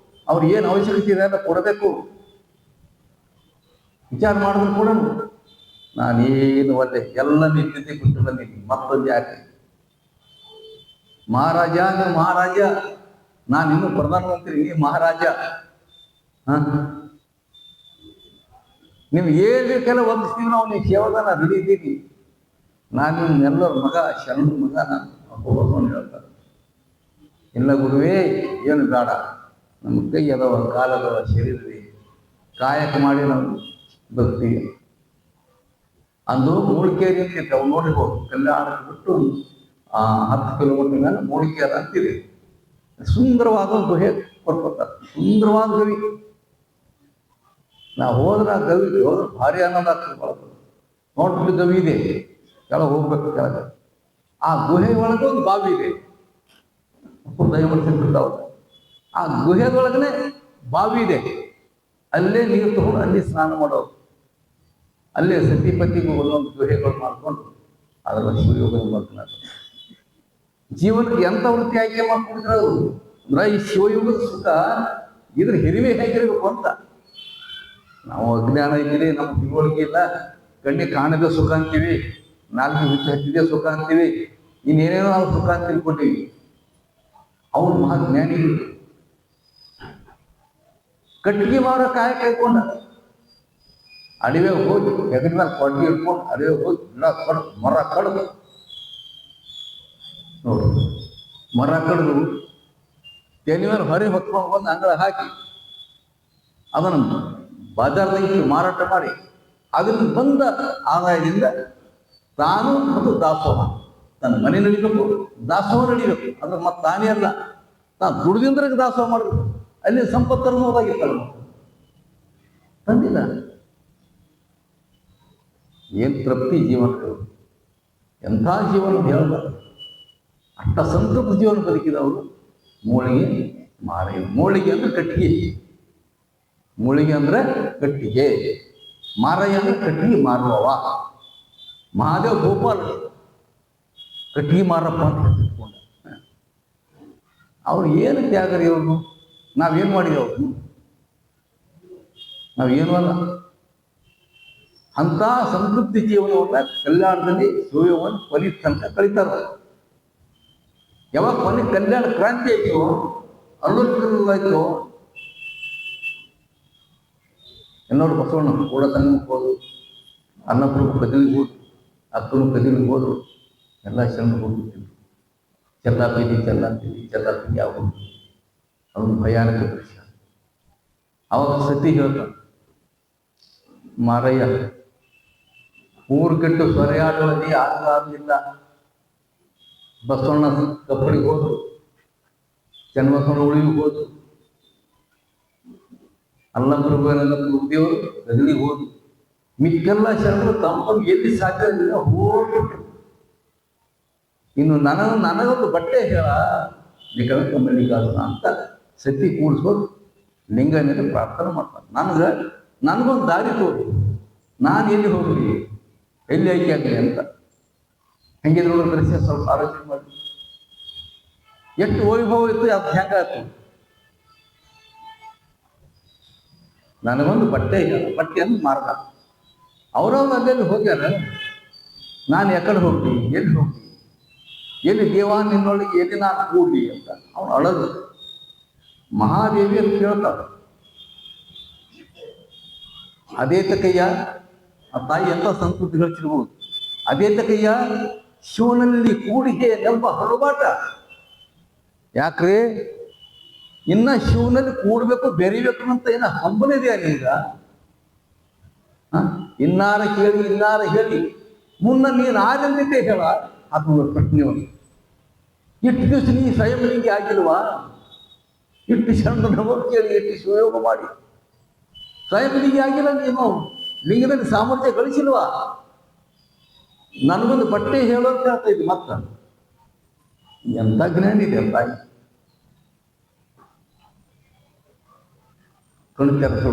ಅವ್ರಿಗೆ ಏನು ಅವಶ್ಯಕತೆ ಇದೆ ಅಂತ ಕೊಡಬೇಕು. ವಿಚಾರ ಮಾಡಿದ್ರು ಕೂಡ ನಾನೇನು ಒಳ್ಳೆ ಎಲ್ಲ ನಿಂತಿದ್ದೆ ಬಿಟ್ಟು ಬಂದಿದ್ದೀನಿ. ಮತ್ತೊಂದು ಯಾಕೆ ಮಹಾರಾಜ, ನೀವು ಮಹಾರಾಜ, ನಾನು ಇನ್ನೂ ಪ್ರಧಾನಮಂತ್ರಿ, ನೀ ಮಹಾರಾಜ. ನೀವು ಏನು ಬೇಕೆಲ್ಲ ಒದಗಿಸ್ತೀವಿ ನಾವು, ನೀವು ಸೇವದಾನ ರೆಡಿ ಇದ್ದೀವಿ. ನಾನು ನಿಮ್ಮೆಲ್ಲರ ಮಗ, ಶರಣರ ಮಗ, ನಾನು ಹೇಳ್ತಾರೆ. ಇಲ್ಲ ಗುರುವೇ, ಏನು ಬೇಡ, ನಮ್ಮ ಕೈ ಅದಾವ, ಕಾಲದವ, ಶರೀರವೇ, ಕಾಯಕ ಮಾಡಿ ನಾವು ಬರ್ತೀವಿ. ಅಂದು ಮೂಳಿಕೇರಿ ಅಂತಿತ್ತು. ಅವ್ರು ನೋಡಿರ್ಬೋದು, ಕಲ್ಯಾಣಕ್ಕೆ ಬಿಟ್ಟು 10 ಕಿಲೋಮೀಟರ್ ಮೇಲೆ ಮೂಳಿಕೇರಿ ಅಂತಿದೆ. ಸುಂದರವಾದ ಗುಹೆ ಕೊಡ್ಕೊತಾರೆ, ಸುಂದರವಾದ ಗವಿ. ನಾವು ಹೋದ್ರೆ ಆ ಗವಿ ಹೋದ್ರೆ ಭಾರಿ ಆನಂದ ಆಗ್ತದೆ. ನೋಡ್ಬಿಟ್ಟು ಗವಿ ಇದೆ, ಕೆಳಗೆ ಹೋಗ್ಬೇಕು. ಕೆಳಗೆ ಆ ಗುಹೆ ಒಳಗೆ ಒಂದು ಬಾವಿ ಇದೆ. ದಯಮಾಡಿ ಆ ಗುಹೆದೊಳಗನೆ ಬಾವಿ ಇದೆ. ಅಲ್ಲೇ ನೀರು ತಗೊಂಡು ಅಲ್ಲಿ ಸ್ನಾನ ಮಾಡೋರು. ಅಲ್ಲೇ ಸತಿಪತಿಗೂ ಒಂದೊಂದು ಗುಹೆಗಳು ಮಾಡ್ಕೊಂಡು ಅದರ ಶಿವಯೋಗ ಮಾಡ್ತಾರೆ. ಜೀವನಕ್ಕೆ ಎಂಥ ವೃತ್ತಿ ಆಯ್ಕೆ ಮಾಡ್ಕೊಂಡಿದ್ರು ಅವರು ಅಂದ್ರೆ ಈ ಶಿವಯೋಗದ ಸುಖ ಇದ್ರ ಹಿರಿಮೆ ಹೇಗಿರಬೇಕು ಅಂತ. ನಾವು ಅಜ್ಞಾನ ಇದ್ದೀರಿ, ನಮ್ಮ ತಿಳುವಳಿಕೆ ಇಲ್ಲ, ಕಣ್ಣಿಗೆ ಕಾಣದ ಸುಖ ಅಂತೀವಿ, ನಾಲ್ಕು ಹುಚ್ಚು ಹಚ್ಚಿದೆ ಸುಖ ಅಂತೀವಿ, ಇನ್ನೇನೇನೋ ನಾವು ಸುಖ ಅಂತ ತಿಳ್ಕೊತೀವಿ. ಅವನು ಮಹಾಜ್ಞಾನಿಗಳು. ಕಟ್ಟಿಗೆ ಮಾರೋ ಕಾಯ ಕೈಕೊಂಡ ಅಡಿವೆ ಹೋಗಿ ಹೆಗಲ ಮೇಲೆ ಕೊಡ್ಗೆ ಇಟ್ಕೊಂಡು ಅಡಿವೆ ಹೋಗಿ ಗಿಡ ಕಡ್ದು ಮರ ಕಡ್ದು ನೋಡು, ಮರ ಕಡ್ದು ತೆನೆ ಮೇಲೆ ಹೊರೆ ಹೊತ್ಕೊಂಡು ಬಂದು ಅಂಗಳ ಹಾಕಿ ಅದನ್ನು ಬಾಜಾರದಲ್ಲಿ ಮಾರಾಟ ಮಾಡಿ ಅದನ್ನು ಬಂದ ಆದಾಯದಿಂದ ತಾನು ಮತ್ತು ದಾಸೋಹ, ತನ್ನ ಮನೆ ನಡಿಬೇಕು, ದಾಸೋಹ ನಡಿಬೇಕು. ಅದ್ರ ಮತ್ತೆ ತಾನೇ ಅಲ್ಲ, ತಾನು ದುಡ್ದಿಂದ್ರೆ ದಾಸೋಹ ಮಾಡಬೇಕು. ಅಲ್ಲಿ ಸಂಪತ್ತನ್ನು ಹೋದಾಗಿತ್ತಲ್ಲ, ತಂದಿಲ್ಲ. ಏನು ತೃಪ್ತಿ ಜೀವನ, ಎಂಥ ಜೀವನ ಹೇಳಬಾರ್ದು. ಅಷ್ಟ ಸಂತೃಪ್ತ ಜೀವನ ಬದುಕಿದವರು. ಮೂಳಿಗೆ ಮಾರ, ಮೂಳಿಗೆ ಅಂದ್ರೆ ಕಟ್ಟಿಗೆ, ಮೂಳಿಗೆ ಅಂದ್ರೆ ಕಟ್ಟಿಗೆ, ಮಾರಯ್ಯ ಅಂದ್ರೆ ಕಟ್ಟಿಗೆ ಮಾರುವವ. ಮಹಾದೇವ ಗೋಪಾಲ ಕಟ್ಟಿಗೆ ಮಾರಪ್ಪ ಅಂತ ಹೇಳ್ತಿಟ್ಕೊಂಡ. ಅವ್ರು ಏನು ತ್ಯಾಗರಿ ಅವ್ರು, ನಾವೇನು ಮಾಡಿದೆವು? ನಾವೇನು ಅಲ್ಲ. ಅಂಥ ಸಂತೃಪ್ತಿ ಜೀವನವನ್ನ ಕಲ್ಯಾಣದಲ್ಲಿ ಶಿವಯೋಗವನ್ನು ಕೊನೆ ತನಕ ಕಳೀತಾರ. ಯಾವಾಗ ಕೊನೆ ಕಲ್ಯಾಣ ಕ್ರಾಂತಿ ಆಯ್ತು, ಅರವತ್ತು ಎಲ್ಲರೂ ಬಸವಣ್ಣ ಕೂಡ ಸಂಗಮಕ್ಕೆ ಹೋದ್ರು, ಅನ್ನಪುರ ಕದಿಲಿಗೆ ಹೋದ್ರು, ಅಕ್ಕನು ಕದಿಲಿಗೆ ಹೋದ್ರು, ಎಲ್ಲ ಶರಣ ಹೋಗ್ಬಿಟ್ಟಿದ್ರು. ಚೆಲ್ಲಾಪಿಲಿ ಯಾವ ಅವನು ಭಯಾನಕ ದೃಶ್ಯ. ಅವಾಗ ಸತಿ ಹೇಳ್ತಾನೆ, ಮಾರಯ್ಯ ಊರು ಕೆಟ್ಟು ಸೊರೆಯಾಡುವಲ್ಲಿ ಆಗಲಿಲ್ಲ. ಬಸವಣ್ಣ ಕಪ್ಪಳಿಗೆ ಹೋದ್ರು, ಚನ್ನಬಸವಣ್ಣ ಉಳಿಗೆ ಹೋದ್ರು, ಅಲ್ಲಂಬರುದೇವರು ಗದಲಿಗೆ ಹೋದ್ರು. ಮಿಕ್ಕೆಲ್ಲ ಶರಣರು ತಮ್ಮ ಎಲ್ಲಿ ಸಾಧ್ಯ ಇಲ್ಲ ಹೋಗ್ಬಿಟ್ರು. ಇನ್ನು ನನಗೊಂದು ಬಟ್ಟೆ ಹೇಳ ನಿಖರ ಮಲ್ಲಿಕಾರ್ಜುನ ಅಂತ ಸತಿ ಕೂಡಿಸ್ಕೊಂಡು ಲಿಂಗನಿಗೆ ಪ್ರಾರ್ಥನೆ ಮಾಡ್ತಾನೆ. ನನಗೊಂದು ದಾರಿ ತೋರು, ನಾನು ಎಲ್ಲಿ ಹೋಗಲಿ, ಎಲ್ಲಿ ಆಯ್ಕೆ ಆಗಲಿ ಅಂತ. ಹೆಂಗಿದ್ರು ದೃಶ್ಯ ಸ್ವಲ್ಪ ಆಲೋಚನೆ ಮಾಡಿ. ಎಷ್ಟು ವೈಭವ ಇತ್ತು, ಅದು ಹೆಂಗಾಯ್ತು. ನನಗೊಂದು ಬಟ್ಟೆ ಇಲ್ಲ, ಬಟ್ಟೆಯನ್ನು ಮಾರ್ಗ. ಅವರವ್ರು ಅಲ್ಲೆಲ್ಲಿ ಹೋಗ್ಯಾರ, ನಾನು ಎಕಡೆ ಹೋಗ್ಲಿ, ಎಲ್ಲಿ ಹೋಗ್ಲಿ, ಎಲ್ಲಿ ದೇವ ನಿನ್ನೊಳಗೆ ಎಲ್ಲಿ ನಾನು ಕೂಡಲಿ ಅಂತ ಅವನು ಅಳದು. ಮಹಾದೇವಿ ಅಂತ ಕೇಳ್ತಾಳೆ, ಅದೇ ತಕಯ್ಯ ಆ ತಾಯಿ ಎಂತ ಸಂಸ್ಕೃತಿ ಗಳಿಸಿರ್ಬೋದು. ಅದೇ ತಕಯ್ಯ ಶಿವನಲ್ಲಿ ಕೂಡಿಗೆ ಎಂಬ ಹೊರಬಾಟ. ಯಾಕ್ರಿ ಇನ್ನ ಶಿವನಲ್ಲಿ ಕೂಡ್ಬೇಕು ಬೆರಿಬೇಕು ಅಂತ ಏನ ಹಂಬಲ ಇದೆಯಾ ನಿಮ್ಗ? ಇನ್ನಾರ ಕೇಳಿ ಇನ್ನಾರ ಹೇಳಿ ಮುನ್ನ ನೀನು ಆನಂದಿದ್ದೆ ಹೇಳ ಅದು ಪ್ರಶ್ನೆ. ಇಷ್ಟು ದಿವಸ ನೀ ಸ್ವಯಂ ಲಿಂಗಿ ಆಗಿಲ್ವಾ? ಇಟ್ಟು ಶರಣ ಕೇಳಿ ಇಟ್ಟು ಶಿವಯೋಗ ಮಾಡಿ ಸ್ವಯಂ ಲಿಂಗಿ ಆಗಿಲ್ಲ. ನೀನು ಲಿಂಗದಲ್ಲಿ ಸಾಮರ್ಥ್ಯ ಗಳಿಸಿಲ್ವಾ? ನನಗೊಂದು ಬಟ್ಟೆ ಹೇಳೋದು ಹೇಳ್ತಾ ಇದ್ವಿ. ಮತ್ತ ಎಂತ ಜ್ಞಾನ ಇದೆ ತಾಯಿ ಕಣ್ತೆರಸು.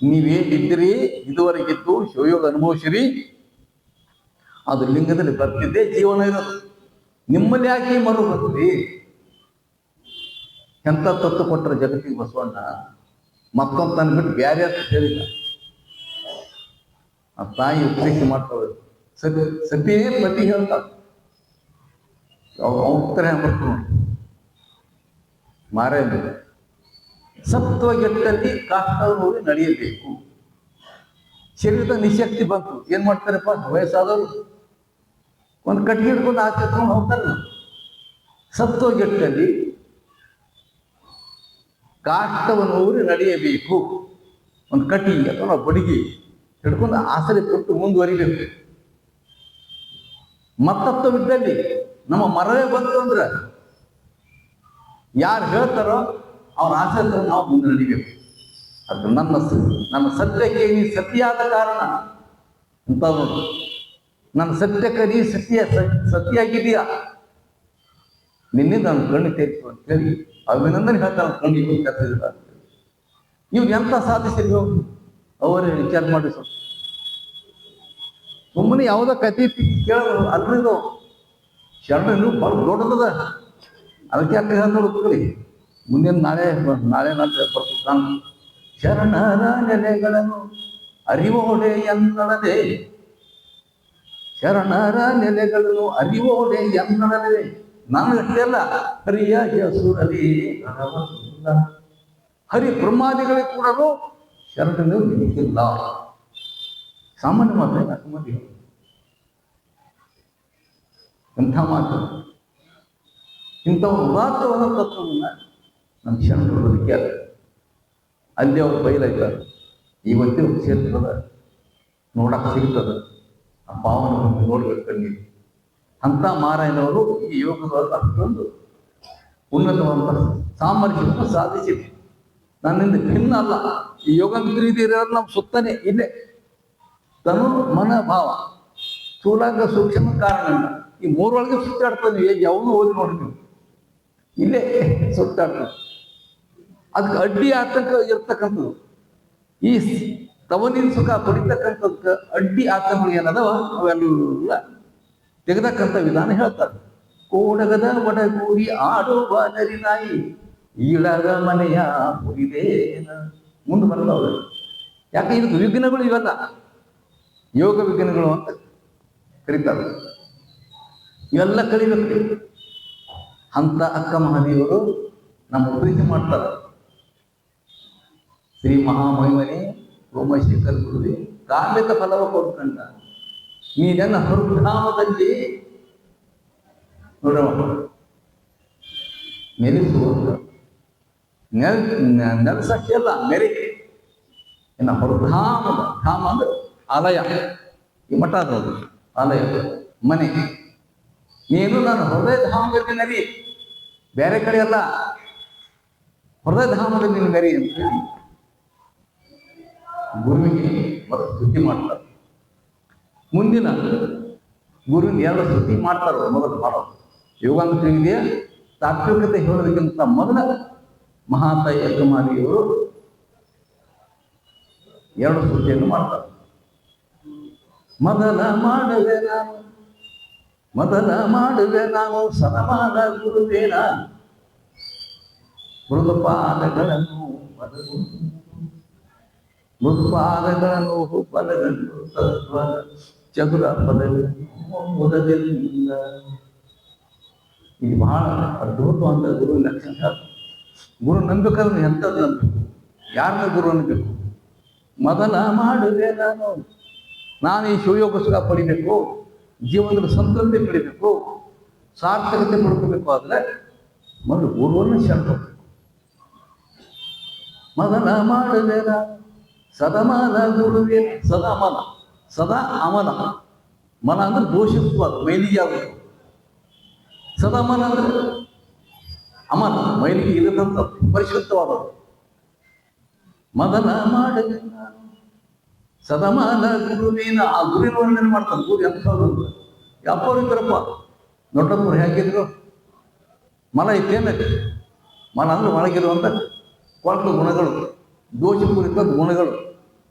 ನೀವೇನಿದ್ದೀರಿ ಇದುವರೆಗಿದ್ದು ಶಿವಯೋಗ ಅನುಭವಿಸಿರಿ, ಅದು ಲಿಂಗದಲ್ಲಿ ಬರ್ತಿದ್ದೆ ಜೀವನ ಇರೋದು. ನಿಮ್ಮಲ್ಲಿ ಯಾಕೆ ಮರು ಬರ್ತೀರಿ? ಎಂತ ತತ್ತು ಕೊಟ್ಟರೆ ಜಗತ್ತಿಗೆ ಬಸವಣ್ಣ ಮತ್ತೊಂದು ತಂದ್ಬಿಟ್ಟು ಬ್ಯಾರೆ ಅಂತ ಹೇಳಿಲ್ಲ. ಆ ತಾಯಿ ಉಪದೇಶ ಮಾಡ್ತಾಳೆ. ಸತಿಯೇ ಪತಿ ಹೇಳ್ತಾಳೆ. ಉತ್ತರ ಬರ್ತು ಮಾರೇ ಸತ್ವಗೆಟ್ಟಲ್ಲಿ ಕಾಷ್ಟವಾಗಿ ನಡೆಯಬೇಕು. ಶರೀರದ ನಿಶಕ್ತಿ ಬಂತು, ಏನ್ ಮಾಡ್ತಾರಪ್ಪ ವಯಸ್ಸಾದವರು ಒಂದು ಕಟ್ಟಿಗೆ ಹಿಡ್ಕೊಂಡು ಆಚರಿಸ್ಕೊಂಡು ಹೋಗ್ತಾರೆ. ಸತ್ವಗೆಟ್ಟಲ್ಲಿ ಕಾಷ್ಟವನ್ನು ಊರಿ ನಡೆಯಬೇಕು. ಒಂದು ಕಟ್ಟಿಗೆ ಅಥವಾ ಬಡಿಗೆ ಹಿಡ್ಕೊಂಡು ಆಸರೆ ಕೊಟ್ಟು ಮುಂದುವರಿಬೇಕು. ಮತ್ತತ್ವವಿದ್ದಲ್ಲಿ ನಮ್ಮ ಮರವೇ ಬಂತು ಅಂದ್ರೆ ಯಾರು ಹೇಳ್ತಾರೋ ಅವ್ರ ಆಸರೆ ನಾವು ಮುಂದೆ ನಡಿಬೇಕು. ಅದು ನನ್ನ ಸತ್ಯಕ್ಕೆ ನೀ ಸತಿಯಾದ ಕಾರಣ ಅಂತ ನೋಡು. ನನ್ನ ಸತ್ಯಕ್ಕೆ ನೀ ಸತಿಯಾಗಿದೆಯಾ? ನಿನ್ನಿಂದ ನಾನು ಕಣ್ಣು ತೆರೆಸು ಅಂತ ಹೇಳಿ ಅಭಿನಂದನೆ ಹೇಳ್ತಾನೆ. ಕಣ್ಣು ಕತ್ತಿದ ಇವ್ರು ಎಂತ ಸಾಧಿಸಿರಿ ಅವರೇ ವಿಚಾರ ಮಾಡಿ. ಸುಮ್ಮನೆ ಯಾವುದೋ ಕತೆ ಕೇಳೋದು ಅಲ್ರಿದು. ಶರಣರು ಬಹಳ ದೊಡ್ಡದ. ಅದಕ್ಕೆ ಯಾಕೆ ನೋಡ್ಕೊಳ್ಳಿ ಮುಂದಿನ ನಾಳೆ ಬರ್ತಾನ. ಶರಣರ ನೆಲೆಗಳನ್ನು ಅರಿವೋಡೆ ಎನ್ನಡದೆ, ಶರಣರ ನೆಲೆಗಳನ್ನು ಅರಿವೋಡೆ ಎನ್ನಡದೆ. ನನಗಷ್ಟೇ ಅಲ್ಲ, ಹರಿಯ ಹೆಸರಲ್ಲಿ ಹರಿ ಬ್ರಹ್ಮಾದಿಗಳಿಗೆ ಕೂಡ ಶರಣರು ನಿಮಗಿಲ್ಲ. ಸಾಮಾನ್ಯ ಮಾತ್ರ ಅಸಮಾಧಿ ಎಂಥ ಮಾತು. ಇಂಥ ಉದಾತ್ತವಾದ ತತ್ವವನ್ನು ನಮ್ಮ ಶರಣರು ಬದುಕ್ಯಾರ. ಅಲ್ಲಿ ಅವ್ರು ಬಯಲಾಯ್ತಾರೆ. ಇವತ್ತಿನ ಕ್ಷೇತ್ರದ ನೋಡಕ್ಕೆ ಸಿಗ್ತದೆ. ಆ ಪಾವನವನ್ನು ನೋಡ್ಬೇಕಲ್ಲಿ. ಅಂಥ ಮಾರಾಯಣವರು ಈ ಯೋಗದೊಳಗೆ ಅಷ್ಟೊಂದು ಉನ್ನತವಾದ ಸಾಮರ್ಥ್ಯವನ್ನು ಸಾಧಿಸಿದೆ. ನನ್ನಿಂದ ಭಿನ್ನ ಅಲ್ಲ. ಈ ಯೋಗ ಇರೋದು ನಮ್ಮ ಸುತ್ತನೇ ಇಲ್ಲೇ. ತನು ಮನ ಭಾವ ಸ್ಥೂಲಾಂಗ ಸೂಕ್ಷ್ಮ ಕಾರಣ ಈ ಮೂರೊಳಗೆ ಸುತ್ತಾಡ್ತಾನೆ. ಯಾವನು ಓದಿ ನೋಡ್ತೀವಿ ಇಲ್ಲೇ ಸುತ್ತಾಡ್ತಾನೆ. ಅದಕ್ಕೆ ಅಡ್ಡಿ ಆತಂಕ ಇರ್ತಕ್ಕಂಥದ್ದು. ಈ ತವನಿನ ಸುಖ ಪಡಿತಕ್ಕಂಥದಕ್ಕೆ ಅಡ್ಡಿ ಆತಂಕಗಳು ಏನದವ ಅವೆಲ್ಲ ತೆಗೆದಕ್ಕಂಥ ವಿಧಾನ ಹೇಳ್ತಾರೆ. ಕೋಡಗದ ಒಡಗೂಡಿ ಆಡುವ ನರಿನಾಯಿ ಈಳಗ ಮನೆಯ ಮುರಿದೇನ ಮುಂದೆ ಬರಲ್ಲ. ಯಾಕೆ ಇದಕ್ಕೆ ವಿಘ್ನಗಳು ಇವೆಲ್ಲ ಯೋಗ ವಿಘ್ನಗಳು ಅಂತ ಕರೀತಾರೆ. ಇವೆಲ್ಲ ಕಲಿಬೇಕು. ಅಂತ ಅಕ್ಕ ಮಹಾದೇವರು ನಮ್ಮ ಪ್ರೀತಿ ಮಾಡ್ತಾರೆ. ಶ್ರೀ ಮಹಾಮಹಿಮನೆ ಸೋಮಶೇಖರ ಗುರುವೆ ಕಾಮ್ಯದ ಫಲವ ಕೊಡ್ಕಂಡ ನೀನೆನ್ನ ಹೃಧಾಮದಲ್ಲಿ ನೋಡವ ಮೆರೆಸುವಂತ ನೆಲಸಕ್ಕೆಲ್ಲ ಮೆರೆ ಇನ್ನು ಹೃಧಾಮದ ಧಾಮ ಅಂದ್ರೆ ಆಲಯ. ಈ ಮಠ ಅದದು ಆಲಯ ಮನೆ. ನೀನು ನಾನು ಹೃದಯ ಧಾಮದಲ್ಲಿ ನರಿ, ಬೇರೆ ಕಡೆ ಅಲ್ಲ. ಹೃದಯ ಧಾಮದಲ್ಲಿ ನೀನು ನರಿ ಅಂತ ಹೇಳಿ ಗುರುವಿಗೆ ಮತ್ತು ಸ್ತುತಿ ಮಾಡ್ತಾರೆ. ಮುಂದಿನ ಗುರುವಿನ ಎರಡು ಸ್ತುತಿ ಮಾಡ್ತಾರೆ. ಮೊದಲು ಮಾಡೋದು ಯೋಗಾಂಗ ತಿಳಿದೆಯಾ? ತಾತ್ವಿಕತೆ ಹೇಳೋದಕ್ಕಿಂತ ಮೊದಲ ಮಹಾತಾಯಿ ಅಕ್ಕಮಾದಿಯವರು ಎರಡು ಸ್ತುತಿಯನ್ನು ಮಾಡ್ತಾರೆ. ಮೊದಲ ಮಾಡುವೆ ನಾನು ಸನಮಾನ ಗುರುವೇನ ಮೃದುಪಾದಗಳನ್ನು ಬಲಗಂಡು ತತ್ವ ಚದುರ ಪದವಿಲ್ಲ. ಇದು ಬಹಳ ಅದ್ಭುತವಾದ ಗುರು ಲಕ್ಷಣ. ಗುರು ನಂಬಬೇಕಾದ್ರೆ ಎಂಥದ್ದು ನಂಬಬೇಕು? ಯಾರನ್ನ ಗುರು ಅನ್ಬೇಕು? ಮದನ ಮಾಡುವೆ ನಾನು ಈ ಶಿವಯೋಗ ಸುಖ ಪಡಿಬೇಕು, ಜೀವನದಲ್ಲಿ ಸಂತೃಪ್ತಿ ಪಡಿಬೇಕು, ಸಾರ್ಥಕತೆ ಪಡ್ಕೋಬೇಕು ಆದರೆ ಮೊದಲು ಗುರುವನ್ನು ಶರಣಬೇಕು. ಮದನ ಮಾಡುವೆ ಸದಮನ ಗುರುವೇ, ಸದಾಮನ, ಸದಾ ಅಮನ. ಮನ ಅಂದ್ರೆ ದೋಷಿತ್ವ, ಮೈಲಿಗೆ ಆಗುತ್ತೆ. ಸದಾಮನ ಅಂದ್ರೆ ಅಮನ, ಮೈಲಿಗೆ ಇಲ್ಲದಂತ ಪರಿಶುದ್ಧವಾದದ್ದು. ಮದನ ಮಾಡುವೆ ಸದಮನ ಗುರುವಿನ, ಆ ಗುರುವಿನ ವರ್ಣನೆ ಮಾಡ್ತಾನೆ. ಗುರು ಎಂಥವ್ರು, ಯಾಪವ್ರು ಇದ್ರಪ್ಪ, ದೊಡ್ಡಪ್ಪರು ಹೇಗಿದ್ರು. ಮನ ಇತ್ತೇನಕ್ಕೆ? ಮನ ಅಂದ್ರೆ ಒಳಗಿರುವಂಥ ಕೊಳಕು ಗುಣಗಳು, ದೋಷಪೂರಿತ ಗುಣಗಳು,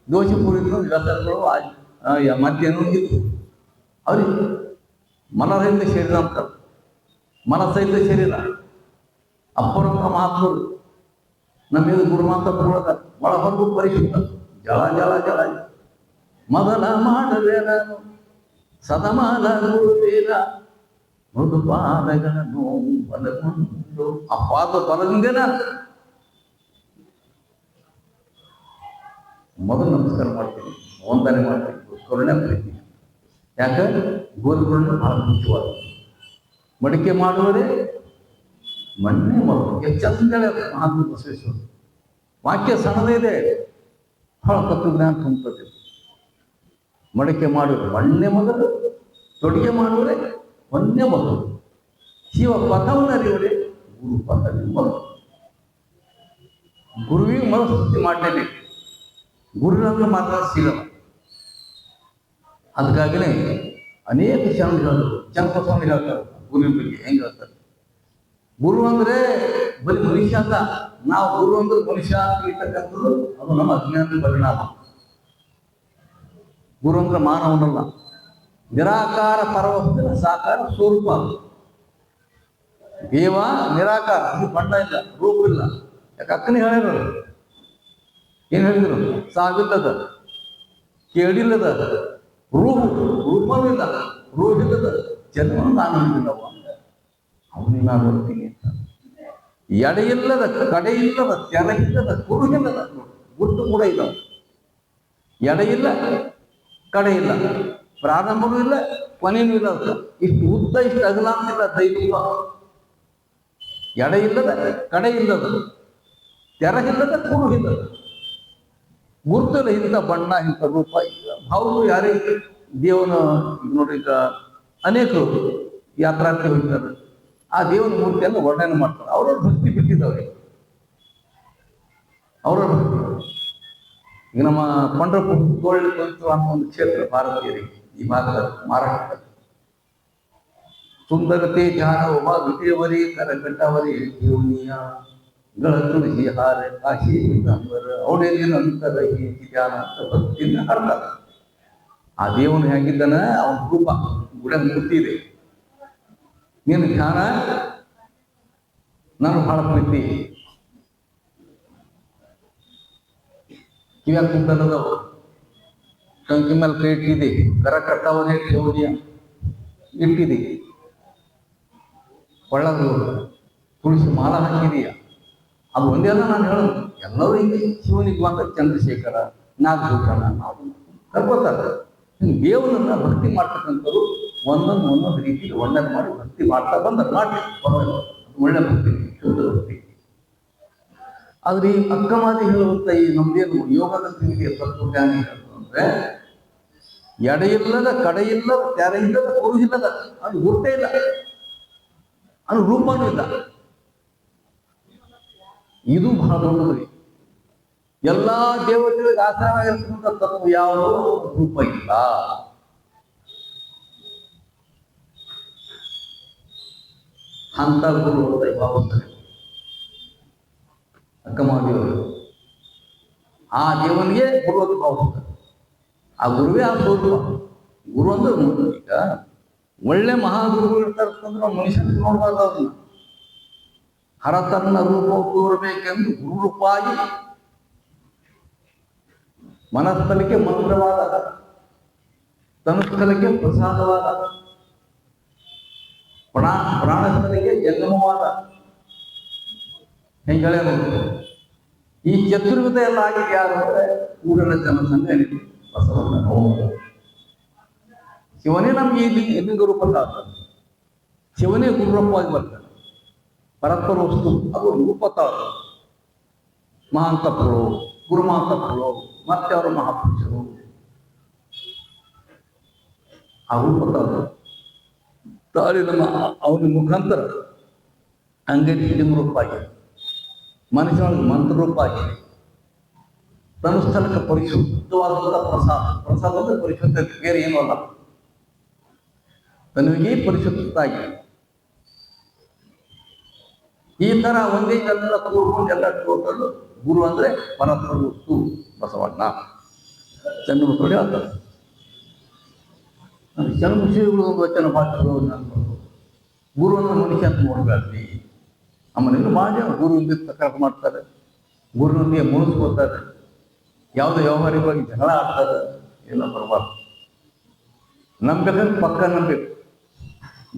ದೋಷಪೂರಿತ ವ್ಯಸನಗಳು, ಮತ್ತೇನು ಇತ್ತು ಅವ್ರಿಗೆ. ಮನರಹಿತ ಶರೀರ ಅಂತ, ಮನಸಹಿತ ಶರೀರ. ಅಪರೂಪ ಮಹಾತ್ಮರು ನಮಗೆ ಗುರುಮಾತ ಒಳಗ ಒಳ ಹೊರಗು ಪರಿಶುದ್ಧ, ಜಳ ಜಳ ಜಳ. ಮದನ ಮಾಡುವೆ ಸದಮನ ಗುರುವೇನ, ಮೃದು ಪಾದಗಳನ್ನು ಬಲಗೊಂಡು. ಆ ಪಾದ ಬಲದಿಂದೇನ ಮೊದಲು ನಮಸ್ಕಾರ ಮಾಡ್ತೀನಿ, ವಂದನೆ ಮಾಡ್ತೀನಿ, ಕರುಣೆ ಪ್ರೀತಿ. ಯಾಕೆ? ಗುರುಗಳನ್ನ ಬಹಳ ಮುಖ್ಯವಾದ. ಮಡಿಕೆ ಮಾಡುವರೆ ಮಣ್ಣೆ ಮೊದಲು. ಎಷ್ಟು ಚಂದ ಮಹಾತ್ಮ ಬಸವೇಶ್ವರ ವಾಕ್ಯ ಸಣ್ಣದೇ ಇದೆ, ಬಹಳ ತತ್ವಜ್ಞಾನ ತುಂಬುತ್ತದೆ. ಮಡಿಕೆ ಮಾಡುವರೆ ಮಣ್ಣೆ ಮೊದಲು, ತೊಡಿಗೆ ಮಾಡುವರೆ ಮೊನ್ನೆ ಮೊದಲು, ಶಿವ ಪಥವನ್ನು ಅರಿವರೆ ಗುರು ಪಥ ಮೊದಲು. ಗುರುವಿಗೆ ಮನಸ್ತುತಿ ಮಾಡಲೇಬೇಕು, ಗುರುವಿನ ಮಾತ್ರ ಸಿಗಲ್ಲ. ಅದಕ್ಕಾಗಿನೇ ಅನೇಕ ಶರಣಗಳು, ಚಂಪಸ್ವಾಮಿ ಹೇಳ್ತಾರೆ ಗುರುವಿನ ಬಗ್ಗೆ. ಹೆಂಗೆ ಹೇಳ್ತಾರೆ? ಗುರು ಅಂದ್ರೆ ಬರೀ ಮನುಷ್ಯ ಅಂತ. ನಾವು ಗುರು ಅಂದ್ರೆ ಮನುಷ್ಯ ಅಂತ ಇರ್ತಕ್ಕಂಥದ್ದು ಅದು ನಮ್ಮ ಅಜ್ಞಾನದ ಪರಿಣಾಮ. ಗುರು ಅಂದ್ರೆ ಮಾನವನಲ್ಲ, ನಿರಾಕಾರ ಪರವಸ್ತುವಿನ ಸಾಕಾರ ಸ್ವರೂಪ. ದೇವ ನಿರಾಕಾರ, ಅದು ಬಣ್ಣ ಇಲ್ಲ, ರೂಪ ಇಲ್ಲ. ಯಾಕೆ ಅಕ್ಕನೇ ಹೇಳಿದ್ರು, ಏನ್ ಹೇಳಿದ್ರು? ಸಾವಿಲ್ಲದ, ಕೇಳಿಲ್ಲದ, ರೂಪನೂ ಇಲ್ಲ, ರೂಪಿಲ್ಲದ ಜನ್ಮ ನಾನು ಹೇಳಿಲ್ಲವ, ಅವನಿಗೆ ನಾನು ನೋಡ್ತೀನಿ ಅಂತ. ಎಡೆಯಿಲ್ಲದ, ಕಡೆ ಇಲ್ಲದ, ತೆರೆ ಇಲ್ಲದ, ಕುರುಗಿಲ್ಲದ, ಗುಟ್ಟು ಕೂಡ ಇಲ್ಲ. ಎಡೆಯಿಲ್ಲ, ಕಡೆ ಇಲ್ಲ, ಪ್ರಾರಂಭವೂ ಇಲ್ಲ, ಕೊನೆಯೂ ಇಲ್ಲ. ಇಷ್ಟು ಉದ್ದ, ಇಷ್ಟು ಅಗಲ ಅಂತಿಲ್ಲ ದೈವ. ಎಡೆ ಇಲ್ಲದ, ಕಡೆ ಇಲ್ಲದ, ತೆರೆ ಇಲ್ಲದ, ಕುರುಗಿಲ್ಲದ, ಗುರುತಲ್ಲ. ಇಂಥ ಬಣ್ಣ, ಇಂಥ ರೂಪ ಇಲ್ಲ. ಅವರು ಯಾರಿಗೆ ದೇವನ ನೋಡ್ರಿ, ಈಗ ಅನೇಕರು ಯಾತ್ರಾರ್ಥಿ ಹೋಗ್ತಾರೆ, ಆ ದೇವನ ಮೂರ್ತಿಯನ್ನು ವರ್ಣನೆ ಮಾಡ್ತಾರೆ. ಅವ್ರವ್ರ ಭಕ್ತಿ ಬಿಟ್ಟಿದ್ದವ್ರಿಗೆ, ಅವ್ರವ್ರ ಭಕ್ತಿ. ಈಗ ನಮ್ಮ ಪಂಡ್ರಪುರ ತೋಳ್ಳಿ ಪವಿತ್ರ ಅನ್ನೋ ಒಂದು ಕ್ಷೇತ್ರ ಭಾರತೀಯರಿಗೆ ಈ ಭಾಗದ ಮಹಾರಾಷ್ಟ್ರ. ಸುಂದರತೆ ಧ್ಯಾನ ಒಬ್ಬ ವಿಟೇವರಿ ಕರಗಟ್ಟವರಿ ಜೀವನಿಯ ಗಳ ತುಳಸಿ ಹಾರ ಕಾಶಿ ಅವಡೇನ ಅಂತರ ಈ ಧ್ಯಾನ ಅಂತ ಭಕ್ತಿಯಿಂದ ಹಾಡ್ತಾರೆ. ಆ ದೇವನು ಹೇಗಿದ್ದಾನ, ಅವನ ರೂಪ ಗುಡ ಮೂರ್ತಿ ಇದೆ. ನೀನು ಧ್ಯಾನ ನಾನು ಬಹಳ ಪ್ರೀತಿ. ಕಿವ್ಯಾಗ ಕುಂದನದವು, ಟಂಕಿ ಮೇಲೆ ಕೈ ಇಟ್ಟಿದೆ, ಕರ ಕಟ್ಟಾವನೇ ದೇವರಿಯ ಇಟ್ಟಿದೆ, ಕೊಳ್ಳದು ತುಳಸಿ ಮಾಲ ಹಾಕಿದೀಯ. ಅದು ಒಂದೇ ಅಲ್ಲ ನಾನು ಹೇಳೋದು. ಎಲ್ಲರೂ ಹಿಂಗೆ ಶಿವನಿಗೆ ಬಂದ ಚಂದ್ರಶೇಖರ, ನಾಗಭೂಷಣ ನಾವು ಕರ್ಕೋತಾರೆ. ಹಿಂಗೆ ದೇವರನ್ನ ಭಕ್ತಿ ಮಾಡ್ತಕ್ಕಂಥವ್ರು ಒಂದೊಂದು ರೀತಿಯಲ್ಲಿ ವರ್ಣನೆ ಮಾಡಿ ಭಕ್ತಿ ಮಾಡ್ತಾ ಬಂದ ಮಾಡಿ ಒಳ್ಳೆ ಭಕ್ತಿ, ಶುದ್ಧ ಭಕ್ತಿ. ಆದ್ರೆ ಈ ಅಕ್ಕಮಾದಿ ಹೇಳುವಂತ ಈ ನಮ್ದೇನು ಯೋಗದ ತಿಂಡಿಗೆ ತತ್ವಜ್ಞಾನಿ ಅಂದ್ರೆ ಎಡೆ ಇಲ್ಲದ, ಕಡೆ ಇಲ್ಲದ, ತೆರೆ ಇಲ್ಲದ, ಕುರು ಇಲ್ಲದ, ಅದು ಗುರ್ತೇ ಇಲ್ಲ, ಅದು ರೂಪನೂ ಇಲ್ಲ. ಇದು ಬಹಳ ದೊಡ್ಡದ್ರಿ. ಎಲ್ಲಾ ದೇವತೆಗಳಿಗೆ ಆಶ್ರಯವಾಗಿರ್ತಕ್ಕಂಥ ತತ್ವ ಯಾವುದೋ ರೂಪ ಇಲ್ಲ. ಅಂತ ಗುರು ಅಂತ ಭಾವಿಸ್ತಾರೆ ಅಕ್ಕಮಾದಿಯವರು. ಆ ದೇವನಿಗೆ ಗುರು ಅಂತ ಭಾವಿಸ್ತಾರೆ. ಆ ಗುರುವೇ ಆ ಸ್ವರೂಪ. ಗುರು ಅಂದ್ರೆ ಈಗ ಒಳ್ಳೆ ಮಹಾಗುರುಗಳು ಇರ್ತಾರಂತಂದ್ರೆ ನಾವು ಮನುಷ್ಯನಿಗೆ ನೋಡ್ಬಾರ್ದು. ಅದನ್ನ ಹರತನ್ನ ರೂಪ ತೋರ್ಬೇಕೆಂದು ಗುರು ರೂಪಾಗಿ ಮನಸ್ಥಲಕ್ಕೆ ಮಂತ್ರವಾದ, ತನುಸ್ಥಲಕ್ಕೆ ಪ್ರಸಾದವಾದ, ಪ್ರಾಣಸ್ಥಲಕ್ಕೆ ಜಂಗಮವಾದ. ಹೆಂಗೆ ಈ ಚತುರ್ವಿಧ ಎಲ್ಲ ಆಗಿದೆ ಯಾರು ಅಂದ್ರೆ ಕೂಡಲ ಜನಸಂಘ ಬಸವಣ್ಣನೋ. ಶಿವನೇ ನಮ್ಗೆ ಈ ಲಿಂಗ ರೂಪ ತಾತ, ಶಿವನೇ ಗುರುರೂಪವಾಗಿ ಬರ್ತಾನೆ. ಪರತ್ಪರ ವಸ್ತು ಅದು ರೂಪ ತಾತ. ಮಹಾಂತಪ್ಪಗಳು, ಗುರುಮಹಾಂತಪ್ಪಗಳು, ಮತ್ತೆ ಅವರು ಮಹಾಪುರುಷರು ಆ ರೂಪ ತಾತ ತಾಳಿ ನಮ್ಮ ಅವನ ಮುಖಾಂತರ ಅಂಗಡಿ ಲಿಂಗ ರೂಪ ಆಗಿದೆ, ಮನುಷ್ಯನಿಗೆ ಮಂತ್ರ ರೂಪ ಆಗಿದೆ. ತನ್ನ ಸ್ಥಳಕ್ಕೆ ಪರಿಶುದ್ಧವಾದಂಥ ಪ್ರಸಾದ, ಪ್ರಸಾದ ಅಂದ್ರೆ ಪರಿಶುದ್ಧ, ಬೇರೆ ಏನೂ ಅಲ್ಲ, ತನಗೆ ಪರಿಶುದ್ಧ ಆಗಿದೆ. ಈ ತರ ಒಂದೇ ಎಲ್ಲ ಕೂರ್ಕೊಂಡು ಎಲ್ಲ ಟೋಟಲ್ ಗುರು ಅಂದ್ರೆ ಪರಸ್ಪರ ವಸ್ತು ಬಸವಣ್ಣ. ಚೆನ್ನ ಮಕ್ಕಳು ಹೇಳ್ತಾರೆ, ಜನ್ಮ ಶ್ರೀಗಳು ಒಂದು ವಚನ ಭಾಷೆಗಳು ಗುರುವನ್ನು ಮನುಷ್ಯ ಅಂತ ನೋಡ್ಬೇಡ್ರಿ. ಆಮೇಲೆ ಮಾಡಿ ಗುರುವಿಂದ ತಕರಾರು ಮಾಡ್ತಾರೆ, ಗುರುವಿಗೆ ಮುನಿಸ್ಕೋತಾರೆ, ಯಾವುದೇ ವ್ಯವಹಾರಿಕವಾಗಿ ಜಗಳ ಆಡ್ತಾರೆ, ಎಲ್ಲ ಬರಬಾರ್ದು. ನಂಬಬೇಕಾದ್ರೆ ಪಕ್ಕ ನಂಬಬೇಕು.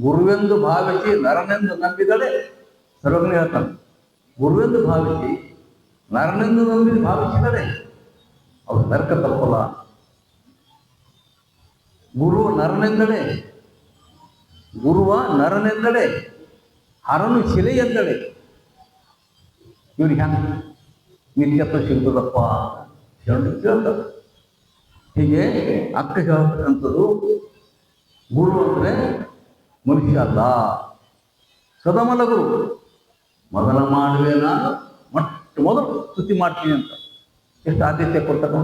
ಗುರುವೆಂದು ಭಾವಿಸಿ ನರನೆಂದು ನಂಬಿದರೆ ಸರ್ವಜ್ಞ ಹೇಳ್ತಾನೆ. ಗುರುವೆಂದು ಭಾವಿಸಿ ನರನೆಂದು ಭಾವಿಸಿದರೆ ಅವ್ರು ನರಕ ತಪ್ಪಲ್ಲ. ಗುರು ನರನೆಂದಡೆ, ಗುರುವ ನರನೆಂದಡೆ, ಹರನು ಶಿಲೆ ಎಂದಡೆ. ಇವ್ರಿಗೆ ಹ್ಯಾಂಗ ನಿತ್ಯತ್ವ ಸಿಗ್ತದಪ್ಪ ಹೇಳ್ತಾರೆ. ಹೀಗೆ ಅಕ್ಕ ಹೇಳ್ತಕ್ಕಂಥದ್ದು ಗುರು ಅಂದರೆ ಮನುಷ್ಯ ಅಲ್ಲ, ಸದಮಲ ಗುರು. ಮೊದಲ ಮಾಡುವೆ ನಾನು ಮೊದಲು ಸ್ತುತಿ ಮಾಡ್ತೀನಿ ಅಂತ ಎಷ್ಟು ಆದ್ಯತೆ ಕೊಡ್ತಾರೆ.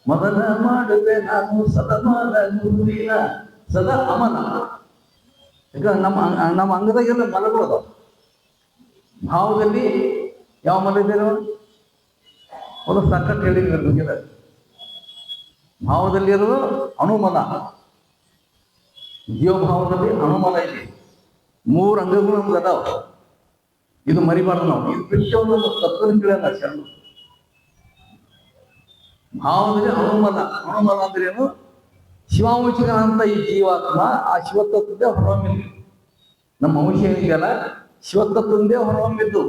ಮೊದಲ ಮಾಡುವೆ ನಾನು ಸದಮಲ ಗುರುವಿನ ಸದಾ ಅಮಲ. ಈಗ ನಮ್ಮ ಅಂಗದಾಗೆಲ್ಲ ಮಲಗಳು ಅದಾವ. ಭಾವದಲ್ಲಿ ಯಾವ ಮಲ ಇದೆಯೋ ಅದು ಸಾಕಷ್ಟು ಹೇಳಿದ್ರೆ ಭಾವದಲ್ಲಿರೋದು ಅಣುಮಲ, ಜೀವಭಾವದಲ್ಲಿ ಅಣುಮಲ ಇದೆ. 3 ಅಂಗಗಳು ನಮ್ಗೆ ಅದಾವ. ಇದು ಮರಿಬಾರ್ದು ನಾವು. ಇದು ವಿಷಯವನ್ನು ತತ್ವದ ತಿಳಿಯಲ್ಲ ಶರಣ. ಭಾವದಲ್ಲಿ ಅಣುಮಲ, ಅಣುಮಲ ಅಂದ್ರೆ ಏನು? ಶಿವಾಂಶಿಕನಂತ ಈ ಜೀವಾತ್ಮ ಆ ಶಿವತತ್ವದೇ ಹೊರಹೊಮ್ಮಿದ್ದು. ನಮ್ಮ ಅಂಶ ಏನಿದೆಯಲ್ಲ ಶಿವತತ್ವದೇ ಹೊರಹೊಮ್ಮಿದ್ದು.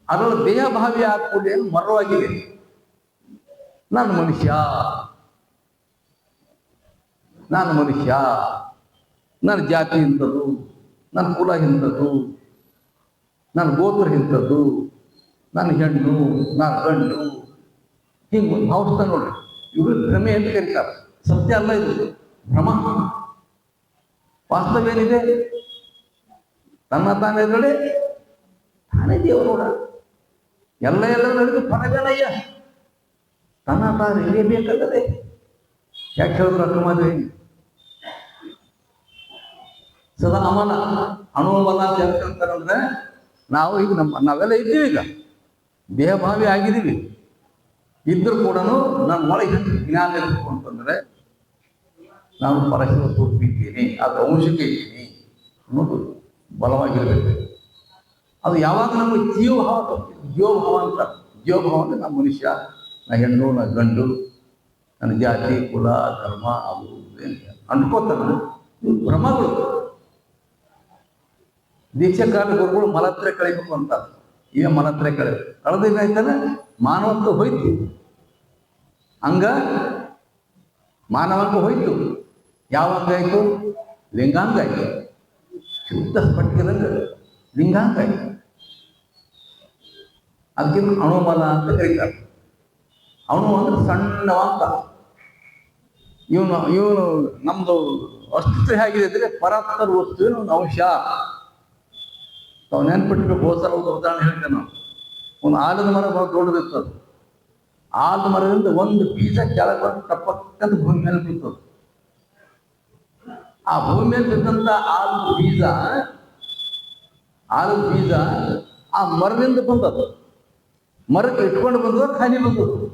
ಅದರ ದೇಹಭಾವಿ ಆದ್ಕೂಡಿ ಮರವಾಗಿದೆ. ನಾನು ಮನುಷ್ಯ, ನಾನು ಮನುಷ್ಯ, ನನ್ನ ಜಾತಿ ಇಂಥದ್ದು, ನನ್ನ ಕುಲ ಇಂಥದ್ದು, ನನ್ನ ಗೋತ್ರ ಇಂಥದ್ದು, ನನ್ನ ಹೆಣ್ಣು, ನಾನು ಗಂಡು, ಹಿಂಗೆ ಭಾವಿಸ್ತಾ ನೋಡ್ರಿ. ಇವರು ಭ್ರಮೆ ಅಂತ ಕರೀತಾರೆ. ಸತ್ಯ ಅಲ್ಲ ಇದು, ಭ್ರಮ. ವಾಸ್ತವ ಏನಿದೆ? ತನ್ನ ತಾನೇ ಎದುರಡೆ ತಾನೇ ದೇವರೋಡ. ಎಲ್ಲ ನಡೆದು ಫಲಗಳಯ್ಯ ತನ್ನ ತಾನು ಇಳಿಯಬೇಕಲ್ಲದೆ. ಯಾಕೆ ಹೇಳಿದ್ರು ಅಕ್ರಮಾದೇವಿ ಸದಾ ಅಮನ ಅಣುಮಲ ಅಂತ ಹೇಳ್ತಾರಂದ್ರೆ ನಾವು ಈಗ ನಾವೆಲ್ಲ ಇದ್ದೀವಿ, ಈಗ ದೇಹಭಾವಿ ಆಗಿದ್ದೀವಿ. ಇದ್ರೂ ಕೂಡ ನನ್ನ ಒಳಗೆ ಜ್ಞಾನ ಇರಬೇಕು ಅಂತಂದ್ರೆ ನಾನು ಪರಶಿವ ಸ್ವರೂಪ ಇದ್ದೀನಿ, ಅದು ಅಂಶಕ್ಕೆ ಇದ್ದೀನಿ ಅನ್ನೋದು ಬಲವಾಗಿರಬೇಕು. ಅದು ಯಾವಾಗ ನಮಗೆ ಜೀವಭಾವ ಅಂತ. ಜೀವಭಾವ ಅಂದರೆ ನಮ್ಮ ಮನುಷ್ಯ, ನಾ ಹೆಣ್ಣು, ನಾ ಗಂಡು, ನನ್ನ ಜಾತಿ ಕುಲ ಧರ್ಮ ಅದು ಅಂದ್ಕೋತಾನೆ. ಇವು ಭ್ರಮಗಳು. ದೀಕ್ಷಾಕಾಲ ಗುರುಗಳು ಮಲತ್ರ ಕಳಿಬೇಕು ಅಂತ. ಈಗ ಮಲತ್ರ ಕಳೆದೇನಾಯ್ತಾನೆ ಮಾನವತ್ವ ಹೋಯ್ತು. ಹಂಗ ಮಾನವಂಗ ಹೋಯ್ತು. ಯಾವ ಅಂಗ ಆಯ್ತು? ಲಿಂಗಾಂಗ ಆಯ್ತು. ಶುದ್ಧ ಸ್ಫಟಿಕದಂಗ ಲಿಂಗಾಂಗ ಆಯ್ತು. ಅದಕ್ಕೆ ಅಣುಮಲ ಅಂತ ಕರೀತಾರೆ. ಅಣು ಅಂದ್ರೆ ಸಣ್ಣವಂತ. ಇವನು ನಮ್ದು ಅಸ್ತಿತ್ವ ಹೇಗಿದೆ ಅಂದ್ರೆ ಪರಸ್ಪರ ವಸ್ತುವಿನ ಒಂದು ಅಂಶ. ನಾವು ನೆನ್ಪಿಟ್ಬೇಕು. ಹೋಸಲ ಒಂದು ಉದಾಹರಣೆ ಹೇಳ್ತೇನೆ ನಾವು. ಒಂದು ಆಲದ ಮರ ಬಹಳ ದೊಡ್ಡದಿರ್ತದೆ. ಆಲದ ಮರದಿಂದ ಒಂದು ಬೀಜ ಕೆಳಗೆ ಬಂದು ಟಪ್ಪಕ್ಕಂತ ಭೂಮಿ ಮೇಲೆ ಬೀಳ್ತದೆ. ಆ ಭೂಮಿ ಮೇಲೆ ಬಿದ್ದಂತ ಆಲದ ಬೀಜ ಆ ಮರದಿಂದ ಬಂದದ್ದು. ಮರಕ್ಕೆ ಇಟ್ಕೊಂಡು ಬಂದದ, ಖಾಲಿ ಬಂದದ್ದು.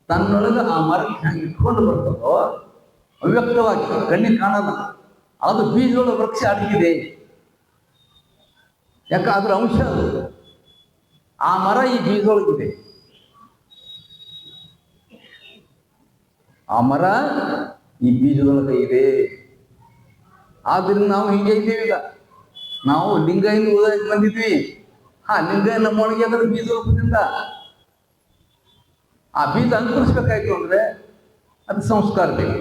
ತನ್ನೊಳಗೆ ಆ ಮರಕ್ಕೆ ಹಂಗೆ ಇಟ್ಕೊಂಡು ಬರ್ತದೋ ಅವ್ಯಕ್ತವಾಗಿ ಕಣ್ಣಿಗೆ ಕಾಣಲ್ಲ. ಅದು ಬೀಜಗಳ ವೃಕ್ಷ ಅಡಗಿದೆ. ಯಾಕೆ? ಅದ್ರ ಅಂಶ ಅದು. ಆ ಮರ ಈ ಬೀಜದೊಳಗಿದೆ. ಆ ಮರ ಈ ಬೀಜದೊಳಗೆ ಇದೆ. ಆದ್ರಿಂದ ನಾವು ಹಿಂಗೆ ಇದ್ದೀವಿ. ಈಗ ನಾವು ಲಿಂಗೈನ ಓದಕ್ಕೆ ಬಂದಿದ್ವಿ. ಲಿಂಗ ನಮ್ಮೊಳಗೆ ಅದರ ಬೀಜ ರೂಪದಿಂದ ಆ ಬೀಜ ಅಂಕುರಿಸ್ಬೇಕಾಯ್ತು ಅಂದ್ರೆ ಅದು ಸಂಸ್ಕಾರ ಬೇಕು.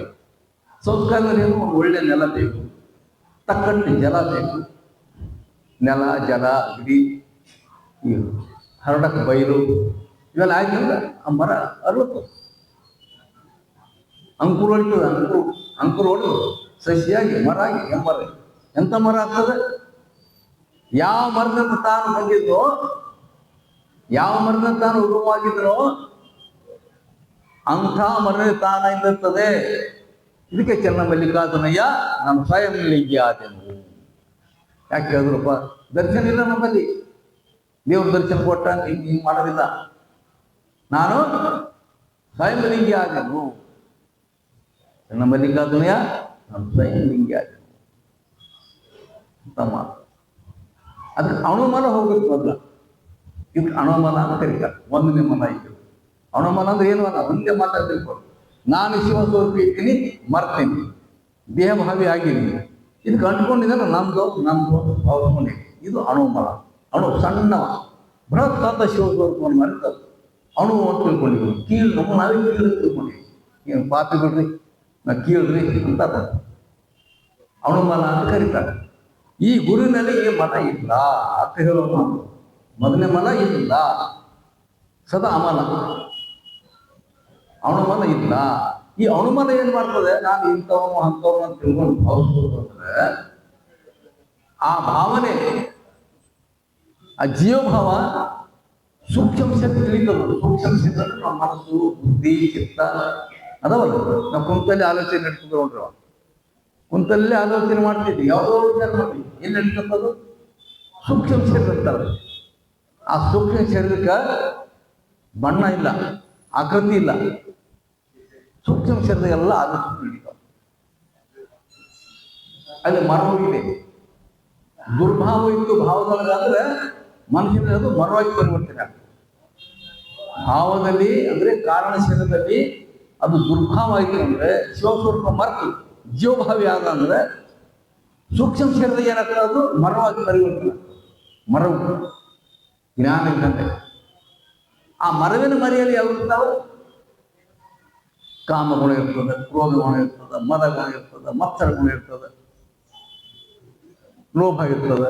ಸಂಸ್ಕಾರದಲ್ಲಿ ಏನು, ಒಂದು ಒಳ್ಳೆ ನೆಲ ಬೇಕು, ತಕ್ಕಂತೆ ಜಲ ಬೇಕು. ನೆಲ, ಜಲ, ಗಿಡಿ, ಹರಡಕ್ಕೆ ಬಯಲು ಇವೆಲ್ಲ ಆಗಿದ್ರೆ ಆ ಮರ ಅರಳುತ್ತೆ, ಅಂಕುರ ಹೊಡಿತದೆ. ಅಂಕುರ ಹೊಡೆದು ಸಸಿಯಾಗಿ ಮರ ಆಗಿ ಮರ ಎಂಥ ಮರ ಆಗ್ತದೆ? ಯಾವ ಮರದಿಂದ ತಾನು ಬಂದಿದ್ನೋ, ಯಾವ ಮರದಿಂದ ತಾನು ಉರುವಾಗಿದ್ನೋ ಅಂಥ ಮರನೇ ತಾನಿರ್ತದೆ. ಇದಕ್ಕೆ ಚನ್ನಮಲ್ಲಿಕಾರ್ಜುನಯ್ಯ ನಾನು ಸ್ವಯಂ ಲಿಂಗಿ ಆದೆನು. ಯಾಕೆ ಹೇಳಿದ್ರಪ್ಪ? ದರ್ಶನ ಇಲ್ಲ ನಮ್ಮಲ್ಲಿ, ದೇವ್ರ ದರ್ಶನ ಕೊಟ್ಟ ಹಿಂಗೆ ಮಾಡೋದಿಲ್ಲ. ನಾನು ಸ್ವಯಂ ಲಿಂಗಿ ಆದೆನು, ಚನ್ನಮಲ್ಲಿಕಾರ್ಜುನಯ್ಯ ನಾನು ಸ್ವಯಂ ಲಿಂಗಿ ಆದೆನು ಅಂತ ಮಾತು. ಅದಕ್ಕೆ ಅಣುಮನ ಹೋಗ್ಬೇಕು ಮೊದಲ. ಇದಕ್ಕೆ ಅಣುಮನ ಅಂತ ಕರೀತಾರೆ. ಒಂದನೇ ಮನ ಇತ್ತು. ಅಣುಮನ ಅಂದ್ರೆ ಏನು ಅಲ್ಲ, ಒಂದೇ ಮಾತಾಡ್ತಿರ್ಬೋದು. ನಾನು ಶಿವಸ್ವರೂಪಿ ಇರ್ತೀನಿ, ಮರ್ತೀನಿ, ದೇಹ ಭಾವಿ ಆಗಿದ್ದೀನಿ. ಇದಕ್ಕೆ ಅಂಟ್ಕೊಂಡಿದ್ದಾನೆ ನಮ್ದು ಭಾವಿಸ್ಕೊಂಡಿ. ಇದು ಅಣುಮನ. ಅಣು ಸಣ್ಣವ, ಬೃಹತ್ ಅಂತ ಶಿವಸ್ವರೂಪವನ್ನು ಮರೆತದ್ದು ಅಣು ಅಂತ ತಿಳ್ಕೊಂಡಿದ್ವಿ. ಕೀಳು ನಮ್ಮ ನಾವೇ ಕೀಳು ತಿಳ್ಕೊಂಡಿವಿ. ಏನು ಪಾಪಿ ಬಿಡ್ರಿ, ನಾ ಕೀಳ್ರಿ ಅಂತ ಅಣುಮನ ಅಂತ ಕರೀತಾರೆ. ಈ ಗುರುವಿನಲ್ಲಿ ಈ ಮನ ಇಲ್ಲ ಅಂತ ಹೇಳೋದು. ಮೊದಲನೇ ಮನ ಇಲ್ಲ, ಸದಾ ಅಮನ, ಅಣುಮನ ಇಲ್ಲ. ಈ ಅಣುಮನ ಏನ್ ಮಾಡ್ತದೆ? ನಾನು ಇಂಥವನು ಅಂಥವನು ಅಂತ ತಿಳ್ಕೊಂಡು ಭಾವಿಸ್ಬೋದು ಅಂದ್ರೆ ಆ ಭಾವನೆ, ಆ ಜೀವಭಾವ ಸೂಕ್ಷ್ಮ ಶಕ್ತಿ ತಿಳಿತದ. ಸೂಕ್ಷ್ಮ ಶಕ್ತಿ ಅಂದ್ರೆ ನಮ್ಮ ಮನಸ್ಸು, ಬುದ್ಧಿ, ಚಿತ್ತ ಅದವಲ್ಲ. ನಾವು ಕುಂತಲ್ಲಿ ಆಲೋಚನೆ ನಡ್ತಿದ್ರು ನೋಡ್ರಿ, ಕುಂತಲ್ಲೇ ಆಲೋಚನೆ ಮಾಡ್ತಿದ್ವಿ, ಯಾವುದೋ ವಿಚಾರ ಮಾಡ್ತೀವಿ. ಎಲ್ಲಿ ನಡ್ತಕ್ಕದು? ಸೂಕ್ಷ್ಮ ಶರೀರ ಅಂತಾರೆ. ಆ ಸೂಕ್ಷ್ಮ ಶರೀರಕ್ಕೆ ಬಣ್ಣ ಇಲ್ಲ, ಆಕೃತಿ ಇಲ್ಲ. ಸೂಕ್ಷ್ಮ ಶರೀರದೆಲ್ಲ ಆಲೋಚನೆ ನಡೀತಾವೆ. ಅಲ್ಲಿ ಮರವು ಇದೆ. ದುರ್ಭಾವ ಇತ್ತು ಭಾವದೊಳಗಾದ್ರೆ ಮನುಷ್ಯನ ಅದು ಮರವಾಗಿ ಪರಿವರ್ತನೆ ಆಗ್ತದೆ. ಭಾವದಲ್ಲಿ ಅಂದ್ರೆ ಕಾರಣ ಶರೀರದಲ್ಲಿ ಅದು ದುರ್ಭಾವ ಆಯಿತು ಅಂದ್ರೆ ಶಿವಸ್ವರೂಪ ಮರೆತು ಜೀವಭಾವಿ ಆದ ಅಂದ್ರೆ ಸೂಕ್ಷ್ಮ ಶರೀರದ ಏನಾಗ್ತದೆ? ಅದು ಮರವಾಗಿ ಪರಿವರ್ತನೆ. ಮರವು ಜ್ಞಾನ ಇದ್ದಂತೆ. ಆ ಮರವಿನ ಮರಿಯಲ್ಲಿ ಯಾವ ಇರ್ತಾವೆ? ಕಾಮಗುಣ ಇರ್ತದೆ, ಕ್ರೋಧ ಗುಣ ಇರ್ತದೆ, ಮದ ಗುಣ ಇರ್ತದೆ, ಮತ್ಸರ ಗುಣ ಇರ್ತದೆ, ಲೋಭ ಇರ್ತದೆ.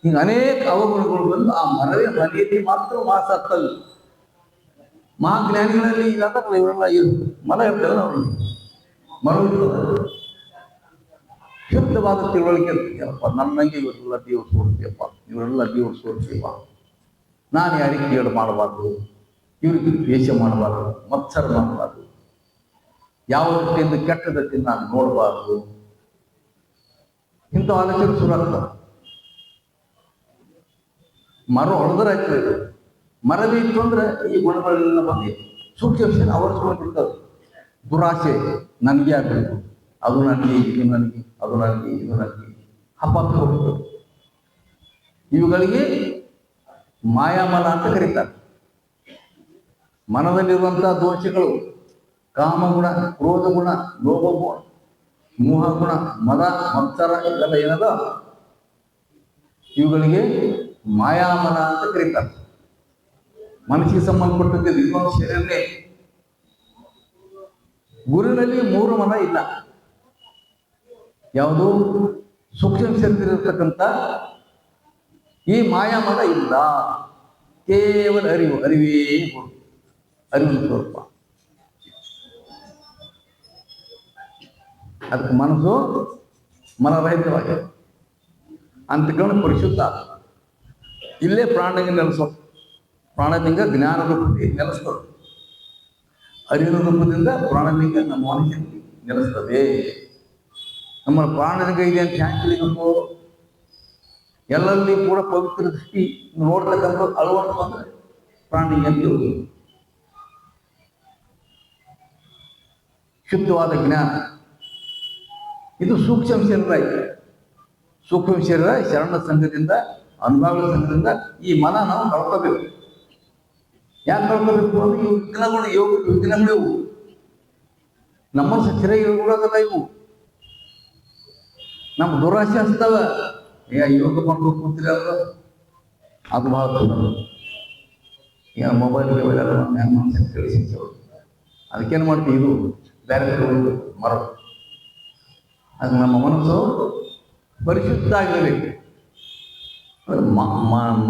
ಹಿಂಗೆ ಅನೇಕ ಅವಗುಣಗಳು ಬಂದು ಆ ಮರವಿನ ಮನೆಯಲ್ಲಿ ಮಾತ್ರ ಮಾಸ ಆಗ್ತವೆ. ಮಹಾಜ್ಞಾನಿಗಳಲ್ಲಿ ಇಲ್ಲಾಂದ್ರೆ ಇವರೆಲ್ಲ ಮರ ಇರ್ತದೆ, ಅವರು ಮರ ಇರ್ತದೆ. ಶುದ್ಧವಾದ ತಿಳುವಳಿಕೆ ಇರ್ತೀಯಪ್ಪ, ನನ್ನಂಗೆ ಇವರೆಲ್ಲ ದೇವ್ರ ಸೋರ್ತೀಯಪ್ಪ, ಇವರೆಲ್ಲ ದೇವ್ರ ಸೋರ್ತೀಯಪ್ಪ, ನಾನು ಯಾರಿಗೆ ಕೇಳು ಮಾಡಬಾರ್ದು, ಇವ್ರಿಗೆ ದ್ವೇಷ ಮಾಡಬಾರ್ದು, ಮತ್ಸರ ಮಾಡಬಾರ್ದು, ಯಾವ ದೃಷ್ಟಿಯಿಂದ ಕೆಟ್ಟ ದೃಷ್ಟಿಯಿಂದ ನಾನು ನೋಡಬಾರ್ದು. ಇಂಥ ಆಲೋಚನೆ ಶುರು ಆಗ್ತದೆ. ಮರ ಹೊಡೆದ್ರಾಯ್ತು. ಮರವೇ ಇತ್ತು ಅಂದ್ರೆ ಈ ಗುಣಗಳೆಲ್ಲ ಬಂದು ಸೂಕ್ಷ್ಮ ಅವರಿಸ್ಕೊಂಡ್ಬಿಡ್ತದೆ. ದುರಾಸೆ, ನನಗೆ ಆಗಬೇಕು, ಅದು ನನಗೆ, ಇದು ನನಗೆ, ಅದು ನನಗೆ, ಇದು ನನಗೆ ಹಬ್ಬಕ್ಕೆ ಹೋಗ್ತದೆ. ಇವುಗಳಿಗೆ ಮಾಯಾಮನ ಅಂತ ಕರೀತಾರೆ. ಮನದಲ್ಲಿರುವಂತಹ ದೋಷಗಳು ಕಾಮಗುಣ, ಕ್ರೋಧ ಗುಣ, ಲೋಭ ಗುಣ, ಮೋಹ ಗುಣ, ಮದ, ಮತ್ಸರ ಇವೆಲ್ಲ ಏನದ ಇವುಗಳಿಗೆ ಮಾಯಾಮನ ಅಂತ ಕರೀತಾರೆ. ಮನಸ್ಸಿಗೆ ಸಂಬಂಧಪಟ್ಟಂತೆ ಇನ್ನೊಂದು ಶರೀರನೇ. ಗುರುವಿನಲ್ಲಿ ಮೂರು ಮನ ಇಲ್ಲ. ಯಾವುದು? ಸೂಕ್ಷ್ಮ ಶರೀರದಲ್ಲಿರ್ತಕ್ಕಂಥ ಈ ಮಾಯಾಮನ ಇಲ್ಲ. ಕೇವಲ ಅರಿವೇ ಗುರು, ಅರಿವಿನ ಸ್ವರೂಪ. ಅದಕ್ಕೆ ಮನಸ್ಸು ಮನರಹಿತವಾಗಿದೆ ಅಂತಕೊಂಡು ಪರಿಶುದ್ಧ. ಇಲ್ಲೇ ಪ್ರಾಣಲಿಂಗ ನೆಲೆಸೋ. ಪ್ರಾಣಲಿಂಗ ಜ್ಞಾನ ರೂಪದಲ್ಲಿ ನೆಲೆಸ್ತದೆ. ಅರಿವಿನ ರೂಪದಿಂದ ಪ್ರಾಣಲಿಂಗ ನಮ್ಮ ಮನಸ್ಸಿನಲ್ಲಿ ನೆಲೆಸ್ತದೆ. ನಮ್ಮ ಪ್ರಾಣಲಿಂಗ ಇದೆ ಅಂತ ಹ್ಯಾಂಗೆ ತಿಳಿಬೇಕು? ಎಲ್ಲರಲ್ಲಿ ಕೂಡ ಪವಿತ್ರ ದೃಷ್ಟಿ ನೋಡ್ತಕ್ಕಂಥ ಅಳವಡಿಕೆ ಬಂದ್ರೆ ಪ್ರಾಣಲಿಂಗ ಅಂತ ಹೇಳುವುದು. ಶುದ್ಧವಾದ ಜ್ಞಾನ ಇದು ಸೂಕ್ಷ್ಮ ಶರೀರ ಇದೆ. ಸೂಕ್ಷ್ಮ ಶರೀರ ಶರಣ ಸಂಘದಿಂದ, ಅನುಭವಗಳ ಸಂಘದಿಂದ ಈ ಮನ ನಾವು ಕಳ್ಕೋಬೇಕು. ಯಾಕೆ ಕಳ್ಕೋಬೇಕು ಅಂದ್ರೆ ಇವು ವಿಘ್ನಗಳು, ಯೋಗ ವಿಘ್ನಗಳು ಇವು. ನಮ್ಮ ಸ್ಥಿರ ಇವುಗಳಲ್ಲ ಇವು. ನಮ್ಮ ದುರಾಸೆ ಹಚ್ತವ, ಯೋಗ ಮಾಡ್ಕೊಂಡು ಕೂತಿರ ಅದು ಭಾಳ ಈಗ ಮೊಬೈಲ್ ಮನಸ್ಸಿಗೆ ತಿಳಿಸಿ ಅದಕ್ಕೇನು ಮಾಡ್ತೀವಿ, ಇದು ಬೇರೆ ಮರ. ಅದು ನಮ್ಮ ಮನಸ್ಸು ಪರಿಶುದ್ಧ ಆಗಿರಬೇಕು.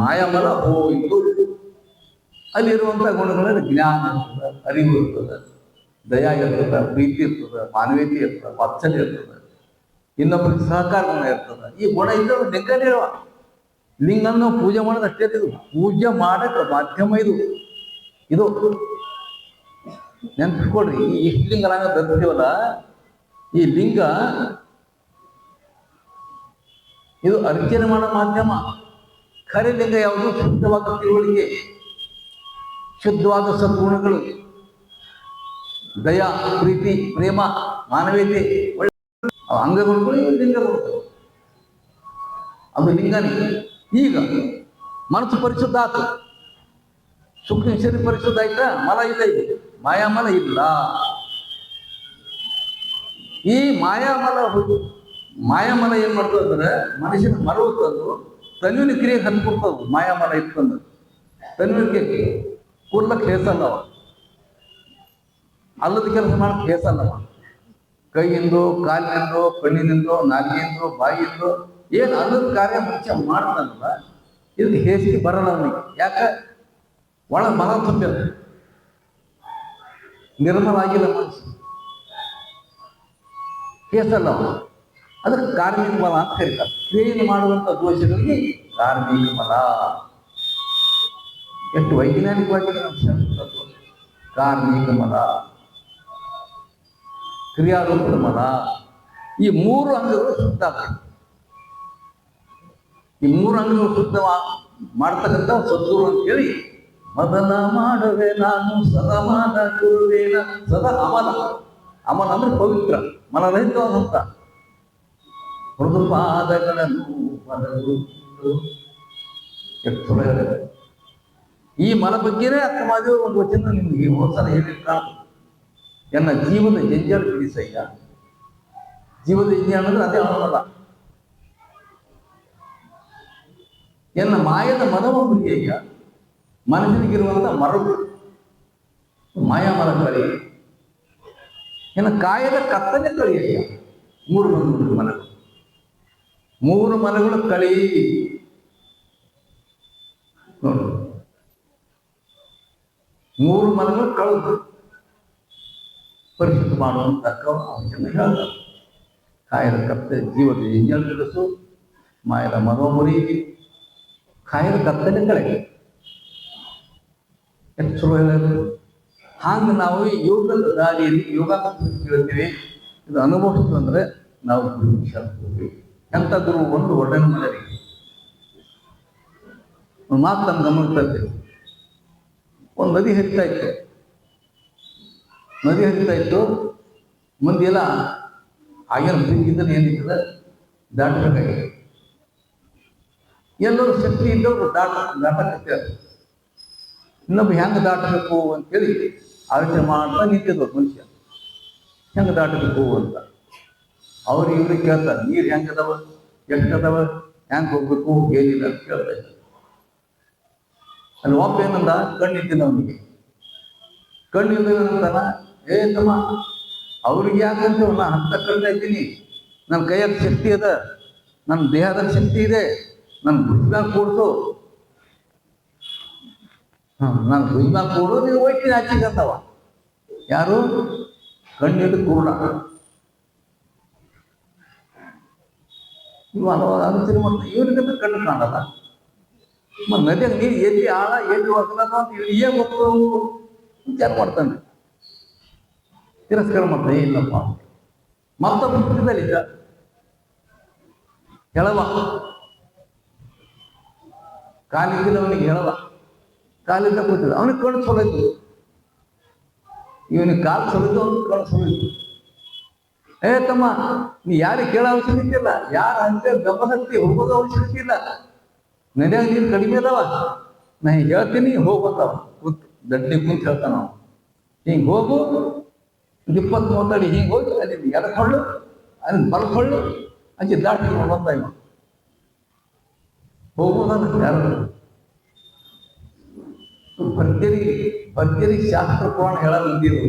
ಮಾಯಾಮಲ ಹೋಯಿತು. ಅಲ್ಲಿರುವಂಥ ಗುಣಗಳಲ್ಲಿ ಜ್ಞಾನ ಇರ್ತದೆ, ಅರಿವು ಇರ್ತದೆ, ದಯಾ ಇರ್ತದೆ, ಪ್ರೀತಿ ಇರ್ತದೆ, ಮಾನವೀಯತೆ ಇರ್ತದೆ, ವಾತ್ಸಲ್ಯ ಇರ್ತದೆ, ಇನ್ನೊಬ್ಬರಿಗೆ ಸಹಕಾರ ಗುಣ ಇರ್ತದೆ. ಈ ಗುಣ ಇದ್ದರೆ ಲಿಂಗನೇ ಇರುವ ಲಿಂಗನ ನಾವು ಪೂಜೆ ಮಾಡೋದು ಅಷ್ಟೇ. ಇದು ಪೂಜೆ ಮಾಡಕ್ಕೆ ಮಾಧ್ಯಮ. ಇದು ನೆನ್ಪಿಟ್ಕೊಳ್ರಿ. ಈ ಇಷ್ಟು ಲಿಂಗ ನಾವು ಧರಿಸ್ತೀವಲ್ಲ, ಈ ಲಿಂಗ ಇದು ಅರ್ಚನೆ ಮಾಡೋ ಮಾಧ್ಯಮ. ಖರೆ ಲಿಂಗ ಯಾವುದು? ಶುದ್ಧವಾದ ತಿಳುವಳಿಕೆ, ಶುದ್ಧವಾದ ಸದ್ಗುಣಗಳು, ದಯಾ, ಪ್ರೀತಿ, ಪ್ರೇಮ, ಮಾನವೀಯತೆ, ಒಳ್ಳೆ ಅಂಗಗಳು ಇವು ಲಿಂಗಗಳು. ಅದು ಲಿಂಗನೇ. ಈಗ ಮನಸ್ಸು ಪರಿಶುದ್ಧ ಆಯ್ತು, ಸೂಕ್ಷ್ಮ ಶರೀರ ಪರಿಶುದ್ಧ ಆಯ್ತಾ? ಮಲ ಇಲ್ಲ, ಇದು ಮಾಯಾಮಲ ಇಲ್ಲ. ಈ ಮಾಯಾಮಲ ಏನ್ ಮಾಡ್ತದೆ ಅಂದ್ರೆ ಮನುಷ್ಯನ ಮರವು ತಂದು ತನ್ವಿನ ಕ್ರಿಯೆಗೆ ಹತ್ಕೊಡ್ತವು. ಮಾಯಾಮಲ ಇಟ್ಕೊಂಡು ತನ್ವಿನ ಕೂಡ್ಲಕ್ಕೆ ಹೇಸಲ್ಲವ, ಅಲ್ಲದ ಕೆಲಸ ಮಾಡಕ್ಕೆ ಹೇಸಲ್ಲವ. ಕೈಯಿಂದೋ, ಕಾಲಿನಿಂದೋ, ಕಣ್ಣಿನಿಂದೋ, ನಾಲಿಗೆಯಿಂದೋ, ಬಾಯಿಯಿಂದೋ ಏನು ಅಲ್ಲದ ಕಾರ್ಯ ಮನುಷ್ಯ ಮಾಡ್ತಾನಲ್ಲ, ಇದಕ್ಕೆ ಹೇಸಿಗೆ ಬರಲ್ಲ ಅವನಿಗೆ. ಯಾಕೆ? ಒಳ ಮಲ ತುಂಬ್ಯದ, ನಿರ್ಮಲ ಆಗಿಲ್ಲ ಮನಸ್ಸು, ಕೇಸಲ್ಲ. ಅದಕ್ಕೆ ಕಾರ್ಮಿಕ ಮಲ ಅಂತ ಕರೀತಾರೆ. ಕ್ರಿಯೆಯನ್ನು ಮಾಡುವಂಥ ದೋಷಗಳಿಗೆ ಕಾರ್ಮಿಕ ಮಲ. ಎಷ್ಟು ವೈಜ್ಞಾನಿಕವಾಗಿ ನಾವು ಕಾರ್ಮಿಕ ಮಲ, ಕ್ರಿಯಾರೂಪದ ಮಲ. ಈ ಮೂರು ಅಂಗಗಳು ಶುದ್ಧ ಆಗ್ತವೆ. ಈ ಮೂರು ಅಂಗಗಳು ಶುದ್ಧ ಮಾಡ್ತಕ್ಕಂಥ ಸದ್ಗುರು ಅಂತೇಳಿ, ಮೊದಲ ಮಾಡುವೆ ನಾನು ಸದಮಾನ ಗುರುವೇನ ಸದಾ ಅಮಲ. ಅಮಲ ಅಂದ್ರೆ ಪವಿತ್ರ, ಮಲರಹಿತವಾದಂತ ಮೃದು ಪಾದಗಳನ್ನು ಈ ಮಲ ಬಗ್ಗೆನೇ ಅರ್ಥ ಮಾಡಿದ ಒಂದು ವಚನ ನಿಮ್ಗೆ ಹೋದ್ಸಲ ಹೇಳಿರ್ತ. ಎನ್ನ ಜೀವದ ಜಂಜಾಳ ಬಿಡಿಸಯ್ಯ. ಜೀವದ ಜಂಜಾಳ ಅಂದ್ರೆ ಅದೇ ಅವನಲ್ಲ. ಎನ್ನ ಮಾಯದ ಮನವ ಮುರಿಯಯ್ಯ. ಮನಸ್ಸಿನಗಿರುವಂತ ಮರಗಳು ಮಾಯಾಮಲ ಕಳಿ. ಎನ್ನ ಕಾಯದ ಕತ್ತನೆ ಕಳಿಯಯ್ಯ. ಮೂರು ಮನಗಳು, ಮೂರು ಮನಗಳು ಕಳಿ. ನೋಡು, ಮೂರು ಮನಗಳು ಕಳೆದು ಪರಿಶುದ್ಧ ಮಾಡುವಂತ ಅವಶ್ಯಕ ಹೇಳ್ತಾರೆ. ಕಾಯದ ಕತ್ತೆ ಜೀವದ ಎಂಜಲ್ ಬಿಡಿಸು, ಮಾಯದ ಮನೋಮುರಿ, ಕಾಯದ ಕತ್ತನೆ ಕಳೆ. ಎಷ್ಟು ಚಲೋ ಹೇಳೋದು. ಹಾಗೆ ನಾವು ಯೋಗದ ದಾರಿಯಲ್ಲಿ ಯೋಗಾಸನ ಕೇಳ್ತೀವಿ. ಇದು ಅನುಭವಿಸ್ತು ಅಂದ್ರೆ ನಾವು ಗುರು ವಿಚಾರಿಸ್ತೀವಿ. ಎಂಥ ಗುರು? ಒಂದು ಒಳ್ಳೆಯ ಮನೆಯವರಿಗೆ ಒಂದು ಮಾತು ನಮ್ಮ ಗಮನಿಸ್ತಾ ಇರ್ತೇವೆ. ಒಂದು ನದಿ ಹರಿತಾ ಇತ್ತು. ಮಂದಿಯೆಲ್ಲ ಆಗಿನ ಪ್ರೀತಿದಲ್ಲಿ ಏನಿರ್ತದೆ ದಾಟಬೇಕಾಗಿದೆ. ಎಲ್ಲರೂ ಶಕ್ತಿ ಇದ್ದವರು ದಾಟಕ್ಕೆ ಇನ್ನೊಬ್ಬ ಹೆಂಗೆ ದಾಟಬೇಕು ಅಂತೇಳಿ ಆಲೋಚನೆ ಮಾಡ್ತಾ ನಿಂತಿದ್ರು ಮನುಷ್ಯ. ಹೆಂಗೆ ದಾಟಬೇಕು ಅಂತ ಅವ್ರು ಇವ್ರಿಗೆ ಕೇಳ್ತಾರೆ. ನೀರು ಹೆಂಗದವ, ಎಷ್ಟದವ, ಹೆಂಗೆ ಹೋಗ್ಬೇಕು, ಏನಿಲ್ಲ ಅಂತ ಕೇಳ್ತಾ ಇದ್ದಾರೆ. ಅಲ್ಲಿ ಒಬ್ಬ ಏನಂದ, ಕಣ್ಣಿದ್ದಿಲ್ಲ ಅವನಿಗೆ. ಕಣ್ಣಿಲ್ಲ ತಮ್ಮ ಅವ್ರಿಗೆ ಯಾಕಂತ ನಾನು ಹತ್ತ ಕಳ್ತಾ ಇದ್ದೀನಿ. ನನ್ನ ಕೈಯಾಗ ಶಕ್ತಿ ಅದ, ನನ್ನ ದೇಹದಲ್ಲಿ ಶಕ್ತಿ ಇದೆ, ನನ್ನ ಭುಜದಾಗ ಕೂಡ್ಸು, ನಾನು ಭುಜದಾಗ ಕೂಡು, ನೀವು ಹೋಯ್ತೀನಿ ಹಚ್ಚಿಗಂತವ. ಯಾರು? ಕಣ್ಣಿದ್ದು ಕೂಡ. ಇವು ಹಲವಾರು ಆಲೋಚನೆ ಮಾಡ್ತಾರೆ. ಇವ್ರಿಗಂತ ಕಣ್ಣು ಕಾಣಲ್ಲ. ಮತ್ತು ನದಿಯಾಗ ನೀರು ಎಲ್ಲಿ ಆಳ ಎಲ್ಲಿ ಹೋಗಲ್ಲ ಅಂತ ಇವ್ರು ಏನ್ ಗೊತ್ತು ವಿಚಾರ ಮಾಡ್ತಾನೆ. ತಿರಸ್ಕಾರ ಮಾಡ್ತಾನೆ. ಇಲ್ಲಪ್ಪ ಮತ್ತೊಬ್ಬ ಹುಟ್ಟಿದಲ್ಲಿದ್ದ ಹೇಳವ, ಕಾಲಿದ್ದವನಿಗೆ ಹೇಳವ, ಕಾಲಿಂದ ಕೂತಿದ್ದ. ಅವನಿಗೆ ಕಣ್ಣು ಸೊಲೈತು, ಇವನಿಗೆ ಕಾಲು ಸೊಲಿತು, ಅವ್ನಿಗೆ ಕಣ್ಣು ಸೊಲೈತು. ತಮ್ಮ, ನೀ ಯಾರಿಗೆ ಕೇಳೋ ಅವಶ್ಯಕತೆ ಇಲ್ಲ, ಯಾರ ಅಂತ ಗಮನ ಹತ್ತಿ ಹೋಗೋದು ಅವಶ್ಯಕತೆ ಇಲ್ಲ. ನದಿಯಾಗ ನೀರು ಕಡಿಮೆ ಅದಾವ, ನಾ ಹಿಂಗೆ ಹೇಳ್ತೀನಿ, ಹೋಗ್ಬಂದವ ಕುಂತು ದಡ್ಡಿ ಕುಂತು ಹೇಳ್ತಾನ. ಹಿಂಗೆ ಹೋಗು, 20-30 ಅಡಿ ಹಿಂಗೆ ಹೋಗಿ ಅಲ್ಲಿ ಎಡಕೊಳ್ಳು, ಅಲ್ಲಿ ಬಲ್ಕೊಳ್ಳು, ಅಲ್ಲಿ ದಾಟಿ ಬಂದ ಇವ. ಹೋಗುವುದಲ್ಲ ಯಾರು ಭರ್ಜರಿ ಭರ್ಜರಿ ಶಾಸ್ತ್ರ ಪುರಾಣ ಹೇಳ ಬಂದಿರು.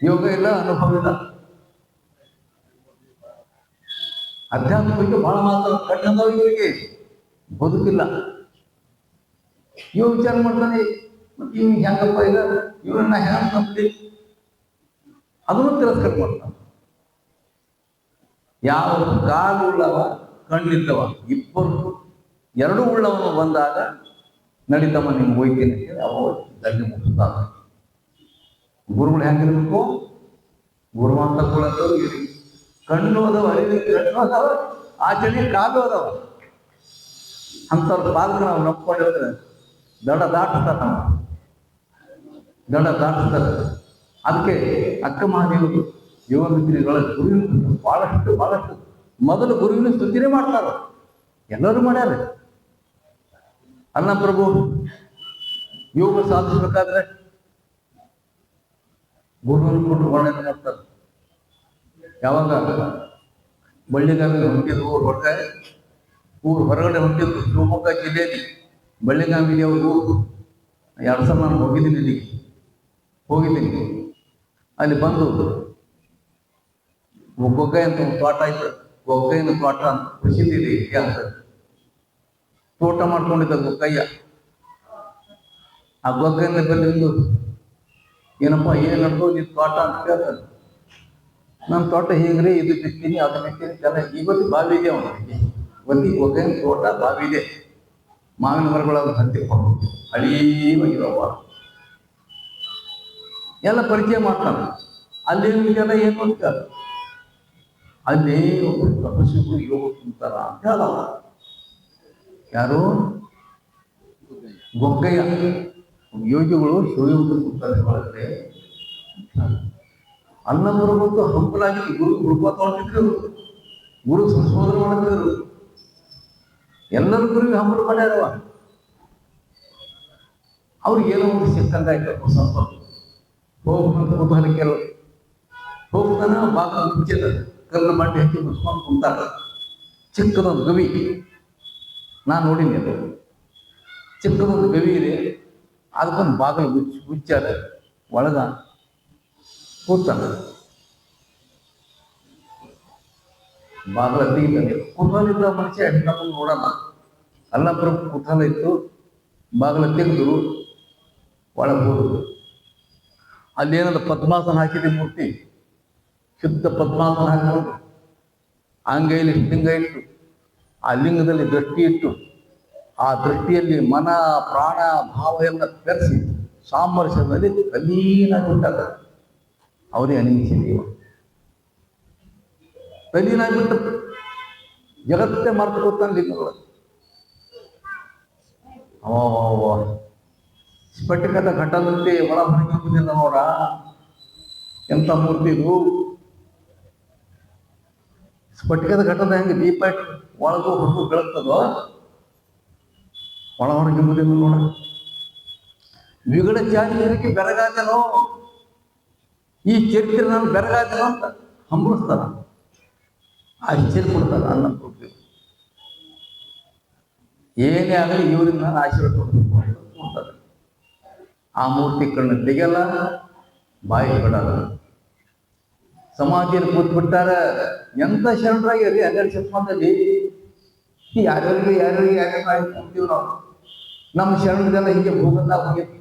ಯೋಗ ಇಲ್ಲ, ಅನುಭವ ಇಲ್ಲ. ಅಧ್ಯಾತ್ಮ ಬಗ್ಗೆ ಬಹಳ ಮಾತ್ರ ಕಣ್ಣದವ ಇವರಿಗೆ ಬದುಕಿಲ್ಲ. ಇವ ವಿಚಾರ ಮಾಡ್ತಾನೆ, ಮತ್ತೆ ಇವ್ ಹೆಂಗಪ್ಪ ಇಲ್ಲ, ಇವರನ್ನ ಹೆಂಗ್ ನಂಬಲಿ, ಅದನ್ನು ತಿರಸ್ಕಾರ ಮಾಡ್ತಾನೆ. ಯಾವ ಕಾಲು ಉಳ್ಳವ ಕಣ್ಣಿದ್ದವ ಇಬ್ಬರು ಎರಡೂ ಉಳ್ಳವನು ಬಂದಾಗ ನಡೀತಮ್ಮ ನಿಮ್ಗೆ ಹೋಯ್ತೀನಿ ಅಂತೇಳಿ ಅವ ದಂಡಿ ಮುಗಿಸ್ತಾನೆ. ಗುರುಗಳು ಹೆಂಗಿರ್ಬೇಕು? ಗುರುವಂತಗಳು ಇರಿ. ಕಣ್ಣು ಅದಾವ, ಅರಿವಿ ಕಣ್ಣು ಅದಾವ, ಆಚರಣೆ ಕಾಲು ಅದಾವ. ಅಂಥವ್ರ ಪಾಲಕ ನಾವು ನಂಬ್ಕೊಂಡಿದ್ರೆ ದಡ ದಾಟಿಸ್ತಾರ, ದಡ ದಾಟಿಸ್ತಾರೆ. ಅದಕ್ಕೆ ಅಕ್ಕ ಮಹಾದೇವರು ಯೋಗ ಮಿತ್ರಿಗಳ ಗುರುವಿನ ಬಹಳಷ್ಟು ಮೊದಲು ಗುರುವಿನ ಸ್ತುತಿನೇ ಮಾಡ್ತಾರ. ಎಲ್ಲರೂ ಮಾಡ್ಯಾರ. ಅಲ್ಲ ಪ್ರಭು, ಯೋಗ ಸಾಧಿಸ್ಬೇಕಾದ್ರೆ ಗುರುವನ್ನು ಕೊಟ್ಟು ವರ್ಣನೆ ಮಾಡ್ತಾರೆ. ಯಾವಾಗ ಬಳ್ಳಿಗಾವಿಗೆ ಹೊಂಟಿದ್ರು, ಊರು ಹೊರಗಡೆ ಹೊಂಟಿದ್ರು, ಶಿವಮೊಗ್ಗ ಜಿಲ್ಲೆಯಲ್ಲಿ ಬಳ್ಳಿಗಾವಿಗೆ ಅವರು 2 ಸಲ ನಾನು ಹೋಗಿದ್ದೀನಿ. ಅಲ್ಲಿ ಬಂದು ಗೊಗ್ಗೈ ಅಂತ ಒಂದು ತೋಟ ಇತ್ತು. ಗೊಗ್ಗೈನ ತೋಟ ಅಂತ ಪ್ರಸಿದ್ಧಿ ಇದೆ ಇತಿಹಾಸ. ತೋಟ ಮಾಡ್ಕೊಂಡಿದ್ದ ಗೊಗ್ಗಯ್ಯ. ಆ ಗೊಗ್ಗೈನ ಬಂದು ಏನಪ್ಪ ಏನ್ ನಡೆದು ನಿನ್ ತೋಟ ಅಂತ ಕೇಳ್ತಾನೆ. ನನ್ನ ತೋಟ ಹೀಗ್ರಿ, ಇದು ಬಿತ್ತೀನಿ, ಅದು ಬಿತ್ತೀನಿ, ಚೆನ್ನಾಗಿ ಇವತ್ತು ಬಾವಿ ಇದೆ ಅವನಿಗೆ. ಇವತ್ತಿ ಗೊಗ್ಗೈನ ತೋಟ ಬಾವಿ ಇದೆ. ಮಾವಿನ ಮರಗಳು ಹತ್ತಿಕೊಂಡು ಹಳೀವಾಗಿರುವ ಎಲ್ಲ ಪರಿಚಯ ಮಾಡ್ತಾನೆ. ಅಲ್ಲೇನು ಇದೆಲ್ಲ ಏನು ಅಂತ ಅಲ್ಲೇ ಒಬ್ಬರು ತಪಸ್ವಿಗಳು ಯೋಗ ಕುಂತಾರ ಅಂತ ಹೇಳಲ್ಲ. ಯಾರು? ಗೊಗ್ಗಯ್ಯ. ಯೋಗಿಗಳು ಶಿವಯೋಗದಲ್ಲಿ ಕುಂತಾರೆ ಒಳಗಡೆ. ಅನ್ನ ಬರಬೇಕು ಹಂಪಲಾಗಿ ಗುರು ಹುಡುಕೋತ ಹೊಂಟಿದ್ರು, ಗುರು ಸಂಶೋಧನೆ ಮಾಡಿದ್ರು. ಎಲ್ಲರೂ ಗುರುವಿಗೆ ಹಂಪಲು ಮಾಡ್ಯಾರವ. ಅವ್ರಿಗೆ ಏನೋ ಒಂದು ಸಿಕ್ಕಂಗಾಯ್ತು. ಸ್ವಲ್ಪ ಹೋಗ್ಬೇಕಂತ ಕುತೂಹಲಕ್ಕೆ ಹೋಗ್ತಾನ. ಬಾಗಿಲು ಮುಚ್ಚಿದ ಕಲ್ಲು ಬಂಡಿ ಹಚ್ಚಿ ಮುಚ್ಕೊಂಡು ಕುಂತಾರ. ಚಿಕ್ಕದೊಂದು ಗವಿ, ನಾನು ನೋಡಿನಿ. ಅದು ಚಿಕ್ಕದೊಂದು ಗವಿ ಇದೆ. ಅದಕ್ಕೊಂದು ಬಾಗಿಲು ಮುಚ್ಚಾರ. ಒಳಗ ಕೂತಾನ. ಬಾಗಿಲ ತೆಗಿತಾನೆ. ಕುತೂಹಲ ಇದ್ದ ಮನುಷ್ಯ ನಮ್ಮನ್ನು ನೋಡೋಣ. ಅಲ್ಲ ಪ್ರಭು ಕುತೂಹಲ ಇತ್ತು. ಬಾಗಿಲ ತೆಗೆದು ಒಳಗೆ ಹೋದ್ರು. ಅಲ್ಲೇನದ ಪದ್ಮಾಸನ ಹಾಕಿದೆ ಮೂರ್ತಿ. ಶುದ್ಧ ಪದ್ಮಾಸನ ಹಾಕಿಕೊಂಡು ಅಂಗೈಲಿ ಲಿಂಗ ಇಟ್ಟು, ಆ ಲಿಂಗದಲ್ಲಿ ದೃಷ್ಟಿ ಇಟ್ಟು, ಆ ದೃಷ್ಟಿಯಲ್ಲಿ ಮನ ಪ್ರಾಣ ಭಾವ ಎಲ್ಲ ಬೆರೆಸಿ ಸಾಮರಸ್ಯದಲ್ಲಿ ತಲೀನಾಗಿ ಉಂಟಾಗ ಅವರೇ ಅನಿಮಿಸಿದೀವ. ತಲೀನಾಗ್ಬಿಟ್ಟು ಜಗತ್ತೇ ಮರೆತು ಕೊಡ್ತಾನೆ ಲಿಂಗಗಳು. ಸ್ಫಟಿಕದ ಘಟದಂತೆ ಒಳ ಹೊರಗಿರುವುದಿಲ್ಲ ನೋಡ. ಎಂಥ ಮೂರ್ತಿ ಇದು! ಸ್ಫಟಿಕದ ಘಟದ ಹೆಂಗೆ ದೀಪ ಇಟ್ಟು ಒಳಗೂ ಹೊರಗೂ ಬೆಳಗ್ತದೋ, ಒಳ ಹೊರಗಿರುವುದಿಲ್ಲ ನೋಡ. ವಿಗಡ ಚಾರಿತ್ರ್ಯಕ್ಕೆ ಬೆರಗಾದನೋ, ಈ ಚರಿತ್ರೆ ನಾನು ಬೆರಗಾದನೋ ಅಂತ ಹಂಬಲಿಸ್ತಾರ. ಆಶ್ಚರ್ಯ ಕೊಡ್ತಾರ. ಅನ್ನ ಕೊಡ್ತೀವಿ ಏನೇ ಆಗಲಿ ಇವರಿಂದ ನಾನು ಆಶೀರ್ವಾದ ಕೊಡ್ತಾರೆ. ಆ ಮೂರ್ತಿ ಕಣ್ಣು ತೆಗೆಯಲ್ಲ, ಬಾಯಿ ಬಿಡಲ್ಲ. ಸಮಾಧಿಯಲ್ಲಿ ಕೂತ್ಬಿಟ್ಟಾರ. ಎಂತ ಶರಣರಾಗಿರಿ 12 ಶತಮಾನದಲ್ಲಿ. ಯಾರ್ಯಾರು ಅಂತೀವಿ ನಾವು. ನಮ್ಮ ಶರಣರಿಗೆಲ್ಲ ಹೀಗೆ ಭೂಗಂಧ ಹೋಗಿತ್ತು.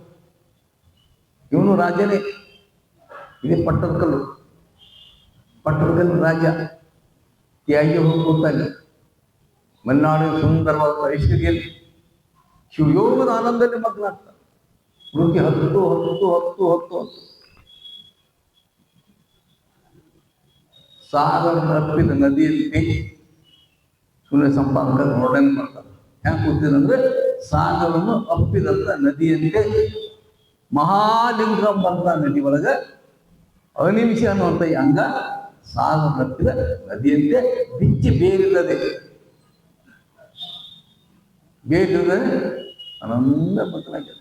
ಇವನು ರಾಜನೇ. ಇದೇ ಪಟ್ಟದಕಲ್ಲು ರಾಜ ತ್ಯಾಗಿ ಹೋಗಿ ಕೂತಾನೆ. ಮಲೆನಾಡಿನ ಸುಂದರವಾದ ಐಶ್ವರ್ಯಲ್ಲಿ ಶಿವಯೋಗದ ಆನಂದದಲ್ಲಿ ಮಗ್ನಾಗ್ತಾನೆ. ಮೃತಿ ಹತ್ತು ಸಾಗರ ತಪ್ಪಿದ ನದಿಯಲ್ಲಿ ಸುಮ್ಮನೆ ಸಂಪಾದಕ ನೋಡಂಗ್ ಮಾಡ್ತಾರೆ. ಹೆಂಗೆ ಕೂತಿದಂದ್ರೆ ಸಾಗರವನ್ನು ಅಪ್ಪಿದಂತ ನದಿಯಂತೆ ಮಹಾಲಿಂಗಂ ಅಂತ ನದಿ ಒಳಗ ಅನಿಮಿಷ ಅನ್ನುವಂಥ ಈ ಅಂಗ ಸಾಗರ ತಪ್ಪಿದ ನದಿಯಂತೆ ಬಿಚ್ಚಿ ಬೇರಿಲ್ಲದೆ ಆನಂದ ಮಕ್ಕಳಾಗ್ಯದ.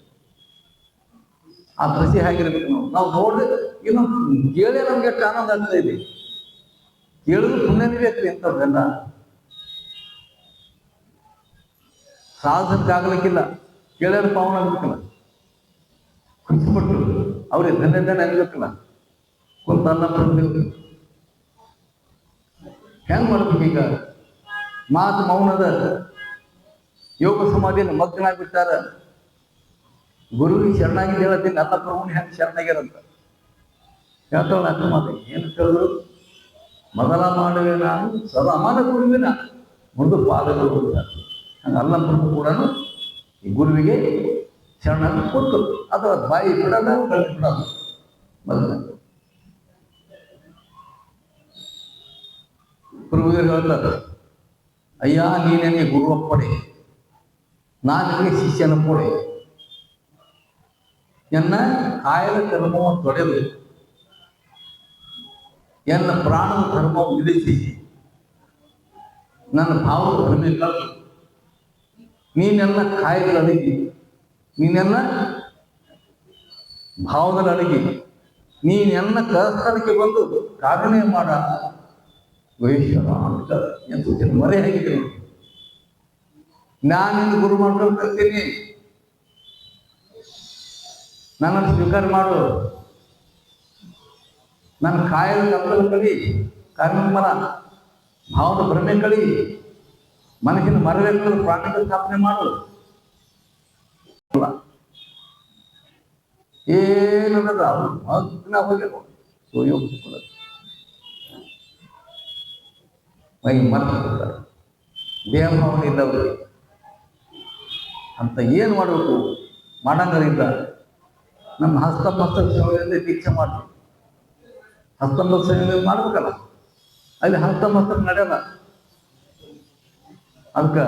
ಆ ಕೃಷಿ ಹೇಗಿರ್ಬೇಕು ನಾವು ನೋಡಿದ್ರೆ ಇನ್ನು ಕೇಳೇ ನಮ್ಗೆ ಎಷ್ಟು ಆನಂದ ಆಗ್ತಾ ಇದೆ. ಕೇಳಿದ್ರು ಪುಣ್ಯನೇ ಬೇಕ್ರಿ ಅಂತವ್ರೆಲ್ಲ. ಸಾಧಿಸಕ್ಕಾಗಲಿಕ್ಕಿಲ್ಲ, ಕೇಳ್ಯಾರ ಪಾವನ ಆಗ್ಬೇಕಲ್ಲ, ಖುಷಿಪಟ್ಟು ಅವ್ರಿಗೆ ಧನ್ಯ ಅನ್ಬೇಕಲ್ಲ, ಕುಂತ ಅನ್ನ ಬಂದೇವು ಹೆಂಗ್ ಮಾಡ್ಬೇಕು? ಈಗ ಮಾತು ಮೌನದ ಯೋಗ ಸಮಾಧಿಯಲ್ಲಿ ಮಗ್ನಾಗ್ಬಿಟ್ಟಾರ. ಗುರುವಿಗೆ ಶರಣಾಗಿ ಹೇಳತ್ತೀನಿ, ನನ್ನ ಪ್ರಭುನ ಹೆಂಗೆ ಶರಣಾಗ್ಯಾರಂತ ಹೇಳ್ತಾಳ ಅಕ್ಕ ಮಾತು. ಏನು ಕೇಳಿದ್ರು? ಮೊದಲ ಮಾಡುವೆ ನಾನು ಸದಾಮಾನ ಗುರುವಿನ ಮುಂದೆ ಪಾದಗಳು ಹಂಗೆ ಅಲ್ಲ ಪ್ರಭು ಕೂಡ ಈ ಗುರುವಿಗೆ ಶರಣಾಗಿ ಕೊಟ್ಟು ಅಥವಾ ಬಾಯಿ ಬಿಡಲ್ಲ, ಕಳ್ಳಿ ಬಿಡಲ್ಲ. ಮೊದಲ ಪ್ರಭುಗಳು ಹೇಳ್ತಾರೆ, ಅಯ್ಯ ನೀನೇನೆ ಗುರುವಪ್ಪಡೆ, ನಾನಿಗೆ ಶಿಷ್ಯನ ಕೊಡೆ, ಎನ್ನ ಕಾಯದ ಕರ್ಮವನ್ನು ತೊಡೆದು ಎನ್ನ ಪ್ರಾಣದ ಧರ್ಮವನ್ನು ವಿಧಿಸಿ ನನ್ನ ಭಾವದ ಭ್ರಮೆ ಕಳೆದು ನೀನೆಲ್ಲ ಕಾಯದಲ್ಲಿ ಅಡಗಿ, ನೀನೆಲ್ಲ ಭಾವದಲ್ಲಿ ಅಡಗಿ, ನೀನೆಲ್ಲ ಕರಸ್ಥಳಕ್ಕೆ ಬಂದು ಕಾರಣೆ ಮಾಡ ವೈಶ್ವರ ಅಂತ ಎಂತ ಮರೆ ಹಾಕಿದೆ. ನಾನಿಂದು ಗುರು ಮಾಡ್ಕೊಂಡು ಕಲ್ತೀನಿ, ನನ್ನನ್ನು ಸ್ವೀಕಾರ ಮಾಡು, ನನ್ನ ಕಾಯದ ಕತ್ತಲ ಕಳಿ, ಕರ್ಮರ ಭಾವದ ಭ್ರಮೆ ಕಳಿ, ಮನಸ್ಸಿನ ಮರವೇ ಕಳೆದು ಪ್ರಾಣಿಗಳ ಸ್ಥಾಪನೆ ಮಾಡು. ಏನದ ಅವರು ಮಗ್ನ ಹೋಗ್ಯಾರ ಸುಯೋಗ ಮೈ ಮರ್ತಾರೆ, ದೇಹ ಭಾವನೆ ಇಲ್ಲ ಅವ್ರಿಗೆ ಅಂತ. ಏನು ಮಾಡಬೇಕು? ಮಾಡಂಗಲಿಲ್ಲ. ನಮ್ಮ ಹಸ್ತಮಸ್ತಕ ಸೇವೆಯಲ್ಲಿ ದೀಕ್ಷೆ ಮಾಡ್ತೀವಿ, ಹಸ್ತಮಸ್ತಕ ಸೇವೆ ಮಾಡ್ಬೇಕಲ್ಲ, ಅಲ್ಲಿ ಹಸ್ತಮಸ್ತಕ ನಡೆಯಲ್ಲ. ಅದಕ್ಕೆ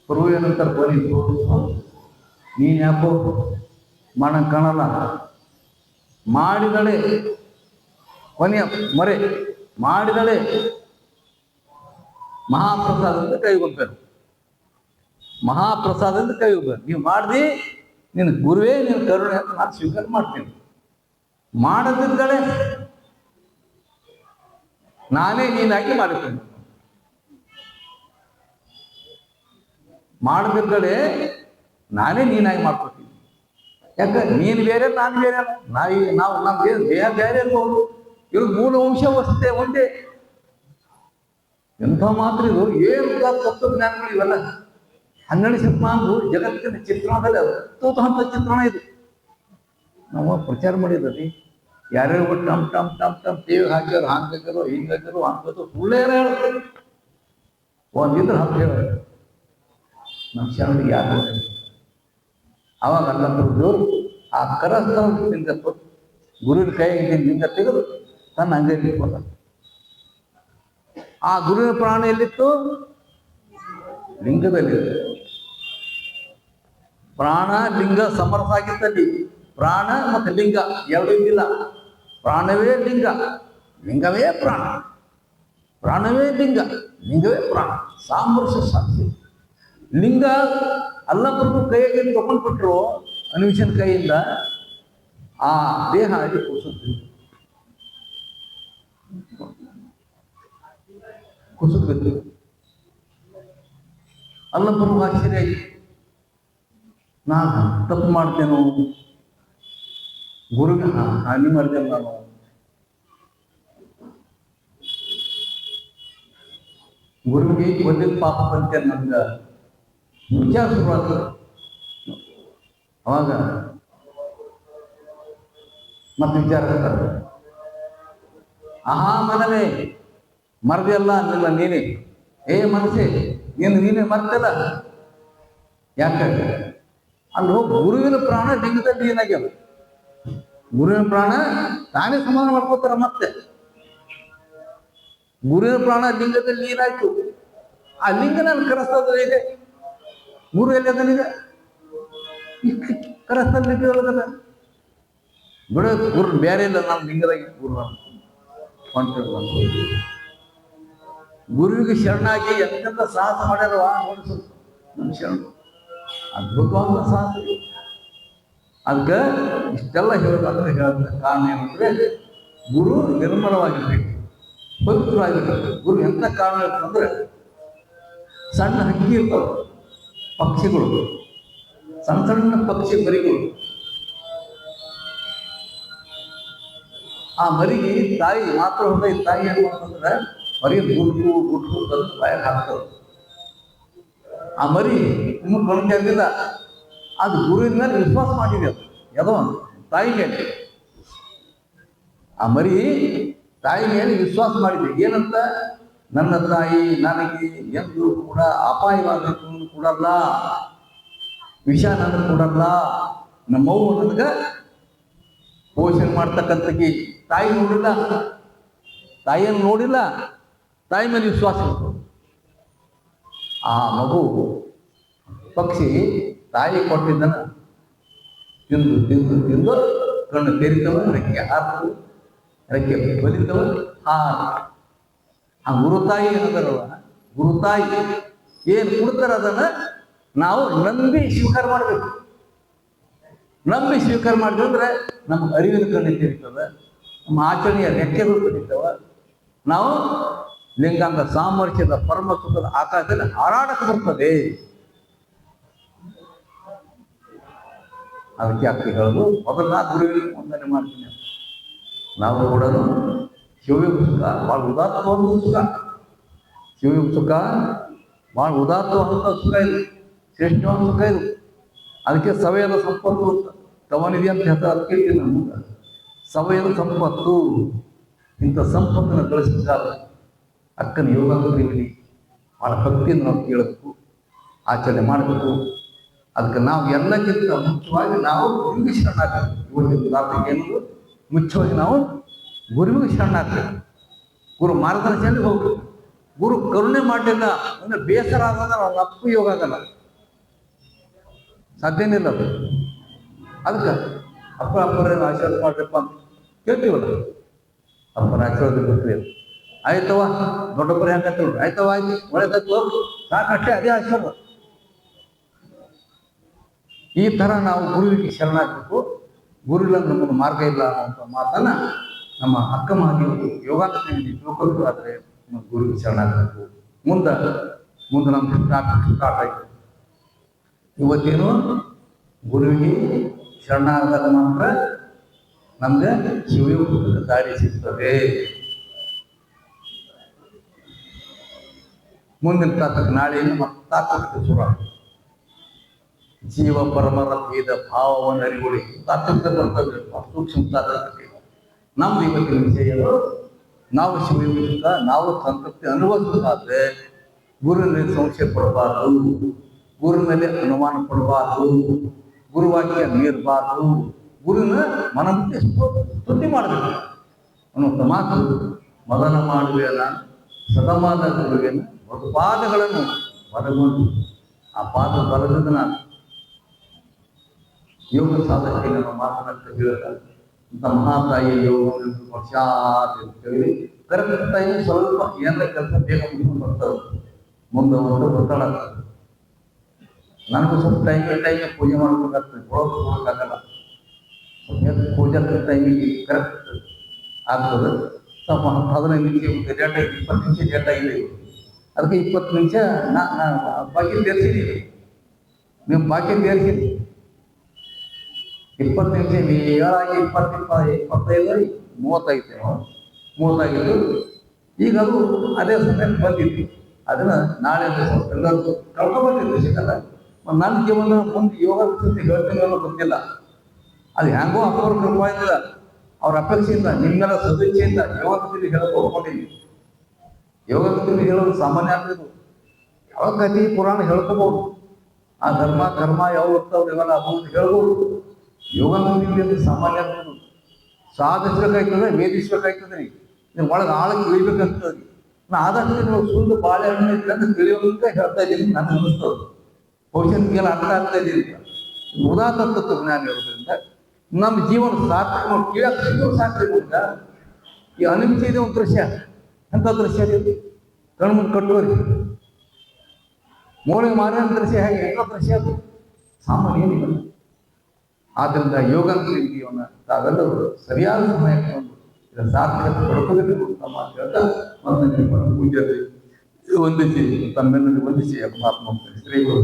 ಪ್ರಭು ಏನಂತಾರೆ, ಬರೀ ನೀನು ಯಾಕೋ ಮಾಡಂಗೆ ಕಾಣಲ್ಲ, ಮಾಡಿದಳೆ ಕೊನೆಯ ಮರೆ ಮಾಡಿದಳೆ ಮಹಾಪ್ರಸಾದದಿಂದ ಕೈಗೊಳ್ಬೇಕು, ಮಹಾಪ್ರಸಾದದಿಂದ ಕೈಗೊಳ್ಬೇಕು. ನೀವು ಮಾಡ್ದಿ ನಿನ್ನ ಗುರುವೇ ನಿನ್ನ ಕರುಣೆ ಅಂತ ನಾನು ಸ್ವೀಕಾರ ಮಾಡ್ತೀನಿ. ಮಾಡದಿದ್ದಳೆ ನಾನೇ ನೀನಾಗಿ ಮಾಡುತ್ತೇನೆ, ಮಾಡದಿದ್ದಳೆ ನಾನೇ ನೀನಾಗಿ ಮಾಡ್ಕೊತೀನಿ. ಯಾಕೆ? ನೀನು ಬೇರೆ ನಾನು ಬೇರೆ ಅಲ್ಲ, ನಾವು ನಮ್ಗೆ ದೇಹ ಬೇರೆ ಇರ್ಬೋದು, ಇವ್ರು ಮೂಲ ವಂಶ ವಸ್ತೆ ಒಂದೇ. ಎಂಥ ಮಾತ್ರ ಇದು, ಏನು ತತ್ವಜ್ಞಾನಗಳು ಇವೆಲ್ಲ 12ನೇ ಶತಮಾನದ ಜಗತ್ತಿನ ಚಿತ್ರಣದಲ್ಲಿ ಅದ್ಭುತವಂತ ಚಿತ್ರಣ ಇದು. ನಾವು ಪ್ರಚಾರ ಮಾಡಿದ್ರಿ, ಯಾರ್ಯಾರು ಒಟ್ಟು ಟಮ್ ಟಮ್ ಟಮ್ ಟಮ್ ಟಿವಿ ಹಾಕ್ಯಾರ, ಹಾಕ್ಯಾರೋ ಹಿಂಗಾಕ್ಯಾರೋ ಹಾಕೋದು ಸುಳ್ಳೇ ಹೇಳ್ತಾರೆ. ಒಂದಿದ್ರೆ ಹತ್ತು ಹೇಳ ನಮ್ಮ ಶರಣರಿಗೆ ಯಾರು ಅವಾಗ ಅಲ್ಲಂದ್ರು ಆ ಕರಸ್ಥಳದಿಂದ ಗುರುವಿನ ಕೈಯಾಗಿ ಲಿಂಗ ತೆಗೆದು ತನ್ನ ಅಂಗೈಲಿ ಇಟ್ಕೊಂಡ. ಆ ಗುರುವಿನ ಪ್ರಾಣ ಎಲ್ಲಿತ್ತು? ಲಿಂಗದಲ್ಲಿ. ಪ್ರಾಣ ಲಿಂಗ ಸಮರ್ಥ ಆಗಿದ್ದಲ್ಲಿ ಪ್ರಾಣ ಮತ್ತು ಲಿಂಗ ಎರಡು ಇದ್ದಿಲ್ಲ. ಪ್ರಾಣವೇ ಲಿಂಗ, ಲಿಂಗವೇ ಪ್ರಾಣ, ಪ್ರಾಣವೇ ಲಿಂಗ, ಲಿಂಗವೇ ಪ್ರಾಣ, ಸಾಮರಸ್ಯ ಸಾಕ್ಷಿ. ಲಿಂಗ ಅಲ್ಲಪ್ರಭು ಕೈಯಾಗಿ ತಗೊಂಡ್ಬಿಟ್ರು ಅನ್ವಿಷನ್ ಕೈಯಿಂದ, ಆ ದೇಹ ಅಲ್ಲಿ ಕುಸುತ್ತೆ. ಅಲ್ಲಪ್ರಭು ಆಶ್ಚರ್ಯ ಆಯ್ತು, ನಾನು ತಪ್ಪು ಮಾಡ್ತೇನೋ, ಗುರುಗೆ ಹಾನಿ ಮಾಡ್ತೇನೆ ನಾನು. ಗುರುವಿಗೆ ಒಂದೇ ಪಾಪ ಬಂತೇನೆ ನಮ್ಗೆ ವಿಚಾರ ಶುರುವಾದ. ಅವಾಗ ಮತ್ತೆ ವಿಚಾರ ಹೇಳ್ತಾರೆ, ಆಹಾ ಮನವೇ ಮರದಿಯಲ್ಲ ನಿಲ್ಲ ನೀನೇ, ಏ ಮನಸ್ಸೇ ನೀನೇ ಮರ್ತಲ್ಲ. ಯಾಕೆ? ಅಲ್ಲಿ ಹೋಗಿ ಗುರುವಿನ ಪ್ರಾಣ ಲಿಂಗದಲ್ಲಿ ಏನಾಗ್ಯಾವ, ಗುರುವಿನ ಪ್ರಾಣ ತಾನೇ ಸಮಾಧಾನ ಮಾಡ್ಕೋತಾರ. ಮತ್ತೆ ಗುರುವಿನ ಪ್ರಾಣ ಲಿಂಗದಲ್ಲಿ ಏನಾಯ್ತು, ಆ ಲಿಂಗ ನಾನು ಕರಸ್ತದ ಇದೆ, ಗುರು ಎಲ್ಲದನೀಗ ಕರಸ್ತದ ಒಳಗದ ಬಿಡ. ಗುರು ಬೇರೆ ಇಲ್ಲ, ನಮ್ಮ ಲಿಂಗದಾಗ ಗುರು ಗುರುವಿಗೆ ಶರಣಾಗಿ ಎಂತೆಂತ ಸಾಹಸ ಮಾಡ್ಯಾರವ ನೋಡಿಸು ನಮ್ಮ ಶರಣ. ಅದ್ಭುತವಾದ ಸಾಹಸ. ಅದಕ್ಕೆ ಇಷ್ಟೆಲ್ಲ ಹೇಳೋದಾದ್ರೆ ಕಾರಣ ಏನಂದ್ರೆ, ಗುರು ನಿರ್ಮಲವಾಗಿರ್ಬೇಕು, ಪವಿತ್ರವಾಗಿರ್ಬೇಕು. ಗುರು ಎಂತ ಕಾರಣ ಇರ್ತಂದ್ರೆ, ಸಣ್ಣ ಹಕ್ಕಿ ಇರ್ತಾವ, ಪಕ್ಷಿಗಳು, ಸಣ್ಣ ಸಣ್ಣ ಪಕ್ಷಿ ಮರಿಗಳು. ಆ ಮರಿಗೆ ತಾಯಿ ಮಾತ್ರ ಹೋದ ತಾಯಿ ಏನು ಮಾಡ್ತಂದ್ರೆ ಮರಿಗೆ ಗುಡ್ಕು ಗುಡ್ಕು ತಂದು ಬಾಯಾಗ ಹಾಕ್ತದೆ. ಆ ಮರಿ ಇನ್ನೂ ಕಣ್ಣಿಲ್ಲ, ಅದು ಗುರುವಿನ ಮೇಲೆ ವಿಶ್ವಾಸ ಮಾಡಿದೆ. ಅದು ಯಾವುದೋ ತಾಯಿ ಮೇಲೆ, ಆ ಮರಿ ತಾಯಿ ಮೇಲೆ ವಿಶ್ವಾಸ ಮಾಡಿದೆ. ಏನಂತ, ನನ್ನ ತಾಯಿ ನನಗೆ ಎಂದು ಕೂಡ ಅಪಾಯವಾಗಬೇಕು ಕೊಡಲ್ಲ, ವಿಷ ನನಗೆ ಕೊಡಲ್ಲ, ನಮ್ಮವ್ವ ನನಗೆ ಪೋಷಣೆ ಮಾಡ್ತಕ್ಕಂಥಕ್ಕೆ. ತಾಯಿ ನೋಡಿಲ್ಲ, ತಾಯಿಯನ್ನು ನೋಡಿಲ್ಲ, ತಾಯಿ ಮೇಲೆ ವಿಶ್ವಾಸ ಇತ್ತು. ಆ ಮಗು ಪಕ್ಷಿ ತಾಯಿ ಕೊಟ್ಟಿದ್ದನ ತಿಂದು ತಿಂದು ತಿಂದು ಕಣ್ಣು ತೆರಿತವ, ರೆಕ್ಕೆ ಹಾರ್ತವು, ರೆಕ್ಕೆ ಬಲಿತವ, ಆ ಗುರುತಾಯಿ ಏನದರಲ್ಲ, ಗುರುತಾಯಿ ಏನು ಕೊಡ್ತಾರ ಅದನ್ನ ನಾವು ನಂಬಿ ಸ್ವೀಕಾರ ಮಾಡಬೇಕು. ನಂಬಿ ಸ್ವೀಕಾರ ಮಾಡಿದ್ವಿ ಅಂದ್ರೆ ನಮ್ಮ ಅರಿವಿನ ಕಣ್ಣು ತೆರೀತದ, ನಮ್ಮ ಆಚರಣೆಯ ರೆಕ್ಕೆಗಳು ತೆರೀತವ, ನಾವು ಲಿಂಗಾಂಗ ಸಾಮರ್ಥ್ಯದ ಪರಮ ಸುಖದ ಆಕಾಶದಲ್ಲಿ ಹಾರಾಟಕ್ಕೆ ಬರ್ತದೆ. ಅದಕ್ಕೆ ಆಗ್ತಿ ಹೇಳೋದು, ಮೊದಲು ನಾ ಗುರುವಿಗೆ ವಂದನೆ ಮಾಡ್ತೀನಿ. ನಾವು ಕೂಡ ಶಿವಯುಗ ಸುಖ ಭಾಳ ಉದಾತ್ತವಾದ ಸುಖ, ಶಿವಯುಗ ಸುಖ ಭಾಳ ಉದಾತ್ತವಾದಂಥ ಸುಖ ಇದು, ಶ್ರೇಷ್ಠವಾದ ಸುಖ ಇದು. ಅದಕ್ಕೆ ಸವಯದ ಸಂಪತ್ತು ಅಂತ ತವನಿದೆ ಅಂತ ಹೇಳ್ತಾರೆ. ಅದಕ್ಕೆ ಹೇಳ್ತೀನಿ ನಮ್ಗೆ ಸವಯದ ಸಂಪತ್ತು. ಇಂಥ ಸಂಪತ್ತನ್ನು ಗಳಿಸಿದಾಗ ಅಕ್ಕನ ಯೋಗಾಗ್ರೀವಿನಿ ಭಾಳ ಭಕ್ತಿಯನ್ನು ನಾವು ಕೇಳಬೇಕು, ಆಚರಣೆ ಮಾಡಬೇಕು. ಅದಕ್ಕೆ ನಾವು ಎಲ್ಲಕ್ಕಿಂತ ಮುಖ್ಯವಾಗಿ ನಾವು ಗುರುವಿಗೆ ಶರಣಾಗಬೇಕು. ಇವತ್ತಿನ ದಾಪಿಗೆ ಏನದು ಮುಖ್ಯವಾಗಿ ನಾವು ಗುರುವಿಗೆ ಶರಣಾಗಬೇಕು, ಗುರು ಮಾರ್ಗದರ್ಶನಕ್ಕೆ ಹೋಗ್ಬೇಕು. ಗುರು ಕರುಣೆ ಮಾಡಲಿಲ್ಲ ಅಂದ್ರೆ ಬೇಸರ ಆದಾಗ ನಾವು ಅಪ್ಪು ಯೋಗ ಆಗಲ್ಲ, ಸಾಧ್ಯನಿಲ್ಲ ಅದು. ಅದಕ್ಕೆ ಅಪ್ಪರ ಆಶೀರ್ವಾದ ಮಾಡ್ರಪ್ಪ ಅಂತ ಕೇಳ್ತೀವಲ್ಲ, ಅಪ್ಪನ ಆಶೀರ್ವಾದ ಗೊತ್ತಿಲ್ಲ. ಆಯ್ತವ ದೊಡ್ಡಪ್ಪರು ಹೆಂಗತ್ತ ನೋಡ್ರಿ, ಆಯ್ತವ ಆಯ್ತು ಒಳ್ಳೆದತ್ತು ಸಾಕಷ್ಟೇ, ಅದೇ ಆಶೀರ್ವಾದ. ಈ ಥರ ನಾವು ಗುರುವಿಗೆ ಶರಣಾಗಬೇಕು. ಗುರುವಿಲ್ಲ ನಮ್ಮನ್ನು ಮಾರ್ಗ ಇಲ್ಲ ಅಂತ ಮಾತನ್ನ ನಮ್ಮ ಅಕ್ಕ ಮಹಾದೇವರು ಯೋಗಾಂತದಲ್ಲಿ ತಿಳ್ಕೊಳ್ಬೇಕಾದ್ರೆ ನಮ್ಮ ಗುರುವಿಗೆ ಶರಣಾಗಬೇಕು. ಮುಂದೆ ನಮ್ಮ ಸ್ಟಾರ್ಟ್ ಆಯ್ತು. ಇವತ್ತೇನು ಗುರುವಿಗೆ ಶರಣಾಗದ ಮಾತ್ರ ನಮ್ಗೆ ಶಿವಯೋಗದ ದಾರಿ ಸಿಗ್ತದೆ. ಮುಂದಿನ ತಾತಕ್ಕೆ ನಾಳೆಯಿಂದ ಮತ್ತೆ ತಾತ್ವಿಕ ಶುರು. ಜೀವ ಪರಮರ ಭೇದ ಭಾವವನ್ನು ಅರಿಗೊಳಿ ತಾತ್ವಿಕ ಬರ್ತದೆ, ಸೂಕ್ಷ್ಮ ತಾತ್ವಿಕತೆ. ನಮ್ದು ಇವತ್ತಿನ ವಿಷಯಗಳು ನಾವು ಶಿವಯೋಗ ನಾವು ಸಂತೃಪ್ತಿ ಅನುಭವಿಸಬೇಕಾದ್ರೆ ಗುರುವಿನಲ್ಲಿ ಸಂಶಯ ಪಡಬಾರದು, ಗುರುವಿನಲ್ಲಿ ಅನುಮಾನ ಪಡಬಾರದು, ಗುರುವಾಕ್ಯ ಮೀರಬಾರದು, ಗುರುವಿನ ಮನಮುಟ್ಟಿ ಸ್ತುತಿ ಮಾಡಬೇಕು ಅನ್ನುವಂಥ ಮಾತು. ಮದನ ಮಾಡುವೆನ ಸದಮಾನ ಗುರುವಿನ ಒಂದು ಪಾದಗಳನ್ನು ಬಲಗೊಂಡು ಆ ಪಾದ ಬಲದಿಂದ ನಾನು ಯೋಗ ಸಾಧಕರಿಗೆ ನಮ್ಮ ಮಾತನಾಡ್ತಾ ಹೇಳ್ತಾರೆ. ಇಂಥ ಮಹಾತಾಯಿಯ ಯೋಗ ವರ್ಷಾದಿ ಕರೆಕ್ಟ್ ಟೈಮ್ ಸ್ವಲ್ಪ ಏನಾರ ಕೆಲಸ ಬೇಗ ಮುಗಿಸ್ಕೊಂಡು ಬರ್ತಾರೆ, ಮುಂದೆ ಒಂದು ಒತ್ತಡ ಆಗ್ತದೆ. ನನಗೂ ಸ್ವಲ್ಪ ಟೈಮಿಗೆ ಪೂಜೆ ಮಾಡ್ಬೇಕಾಗ್ತದೆ, ಕೊಡೋಕ್ಕಾಗಲ್ಲ. ಪೂಜೆ ಟೈಮಿಗೆ ಕರೆಕ್ಟ್ ಆಗ್ತದೆ. ಸ್ವಲ್ಪ 15 ನಿಮಿಷ ಲೇಟ್ ಆಗಿ 20 ನಿಮಿಷ ಲೇಟ್ ಆಗಿದೆ. ಅದಕ್ಕೆ 20 ನಿಮಿಷ ಬಾಕಿ ಸೇರಿಸಿದ್ದೀವಿ, ನೀವು ಬಾಕಿ ಸೇರಿಸಿರಿ 20 ನಿಮಿಷ ಏಳಾಗಿ 25 30 ಈಗ ಅದು ಅದೇ ಸಮಯಕ್ಕೆ ಬಂದಿತ್ತು. ಅದನ್ನ ನಾಳೆ ಎಲ್ಲರೂ ಕಳ್ಕೊಬಂದಿದ್ದು ಸಿಗಲ್ಲ. ನನ್ನ ಜೀವನ ಮುಂದೆ ಯೋಗ ವಿಷಯ ಹೇಳ್ತೀನಿ ಅನ್ನೋ ಗೊತ್ತಿಲ್ಲ. ಅದು ಹೆಂಗೋ ಅಪ್ಪವ್ರ ಕೃಪೆಯಿಂದ ಅವ್ರ ಅಪೇಕ್ಷೆಯಿಂದ ನಿಮ್ಮೆಲ್ಲ ಸದಸ್ಯೆಯಿಂದ ಯೋಗದಲ್ಲಿ ಹೇಳೋದು ಹೋಗ್ಕೊಂಡಿದ್ವಿ. ಯೋಗದಲ್ಲಿ ಹೇಳೋದು ಸಾಮಾನ್ಯ ಆಗ್ತದೆ. ಯಾವ ಕಥೆ ಪುರಾಣ ಹೇಳ್ಕೋಬಹುದು, ಆ ಧರ್ಮ ಕರ್ಮ ಯಾವ ಇರ್ತಾವ್ರು ಇವೆಲ್ಲ ಅದನ್ನು ಹೇಳ್ಬೋದು. ಯೋಗ ಮಂದಿಗೆ ಅಂದ್ರೆ ಸಾಮಾನ್ಯ ಆಗ್ಬೋದು. ಸಾಧಿಸ್ಬೇಕಾಯ್ತದೆ, ವೇದಿಸ್ಬೇಕಾಯ್ತದೆ. ನೀವು ಒಳಗೆ ಆಳಕ್ಕೆ ಇಳಿಬೇಕಂತದ್ರಿ. ನಾ ಆದಷ್ಟು ನೀವು ಸುಳ್ಳು ಬಾಳೆಹಣ್ಣು ಇದ್ರೆ ಅಂತ ತಿಳಿಯೋದಂತ ಹೇಳ್ತಾ ಇದ್ದೀನಿ. ನನಗೆ ಅನಿಸ್ತದೆ ಭವಿಷ್ಯಕ್ಕೆಲ್ಲ ಅರ್ಥ ಆಗ್ತಾ ಇದ್ದೀನಿ. ಉದಾತ್ತ ಜ್ಞಾನ ಇರೋದ್ರಿಂದ ನಮ್ಮ ಜೀವನ ಸಾರ್ಥಕ ನಾವು ಕೇಳಕ್ಕೆ ಸಾಕ್ರಿಂದ ಈ ಅನಿಮಿಷ ಇದೆ ಒಂದು ದೃಶ್ಯ. ಎಂಥ ದೃಶ್ಯ ಇದೆ, ಕಣ್ಮುಂದು ಕಟ್ಟೋರಿ ಮೂಳೆ ಮಾರಿನ ದೃಶ್ಯ ಹೇಗೆ, ಎಂಥ ದೃಶ್ಯ ಅದು ಸಾಮಾನ್ಯ ಏನಿಲ್ಲ. ಆದ್ದರಿಂದ ಯೋಗಾಂತರಿಯವನ್ನ ತಾವೆಲ್ಲರೂ ಸರಿಯಾದ ಸಮಯಕ್ಕೆ ಒಂದು ಸಾರ್ಥಕತೆ ಪಡ್ಕೋಬೇಕು ಅಂತ ಮಾತು ಹೇಳ್ತಾ ಮತ್ತೆ ಪೂಜ್ಯತೆ ವಂದಿಸಿ ತಮ್ಮೆಲ್ಲರಿಗೂ ವಂದಿಸಿ ಮಹಾತ್ಮ ಶ್ರೀ ಗುರು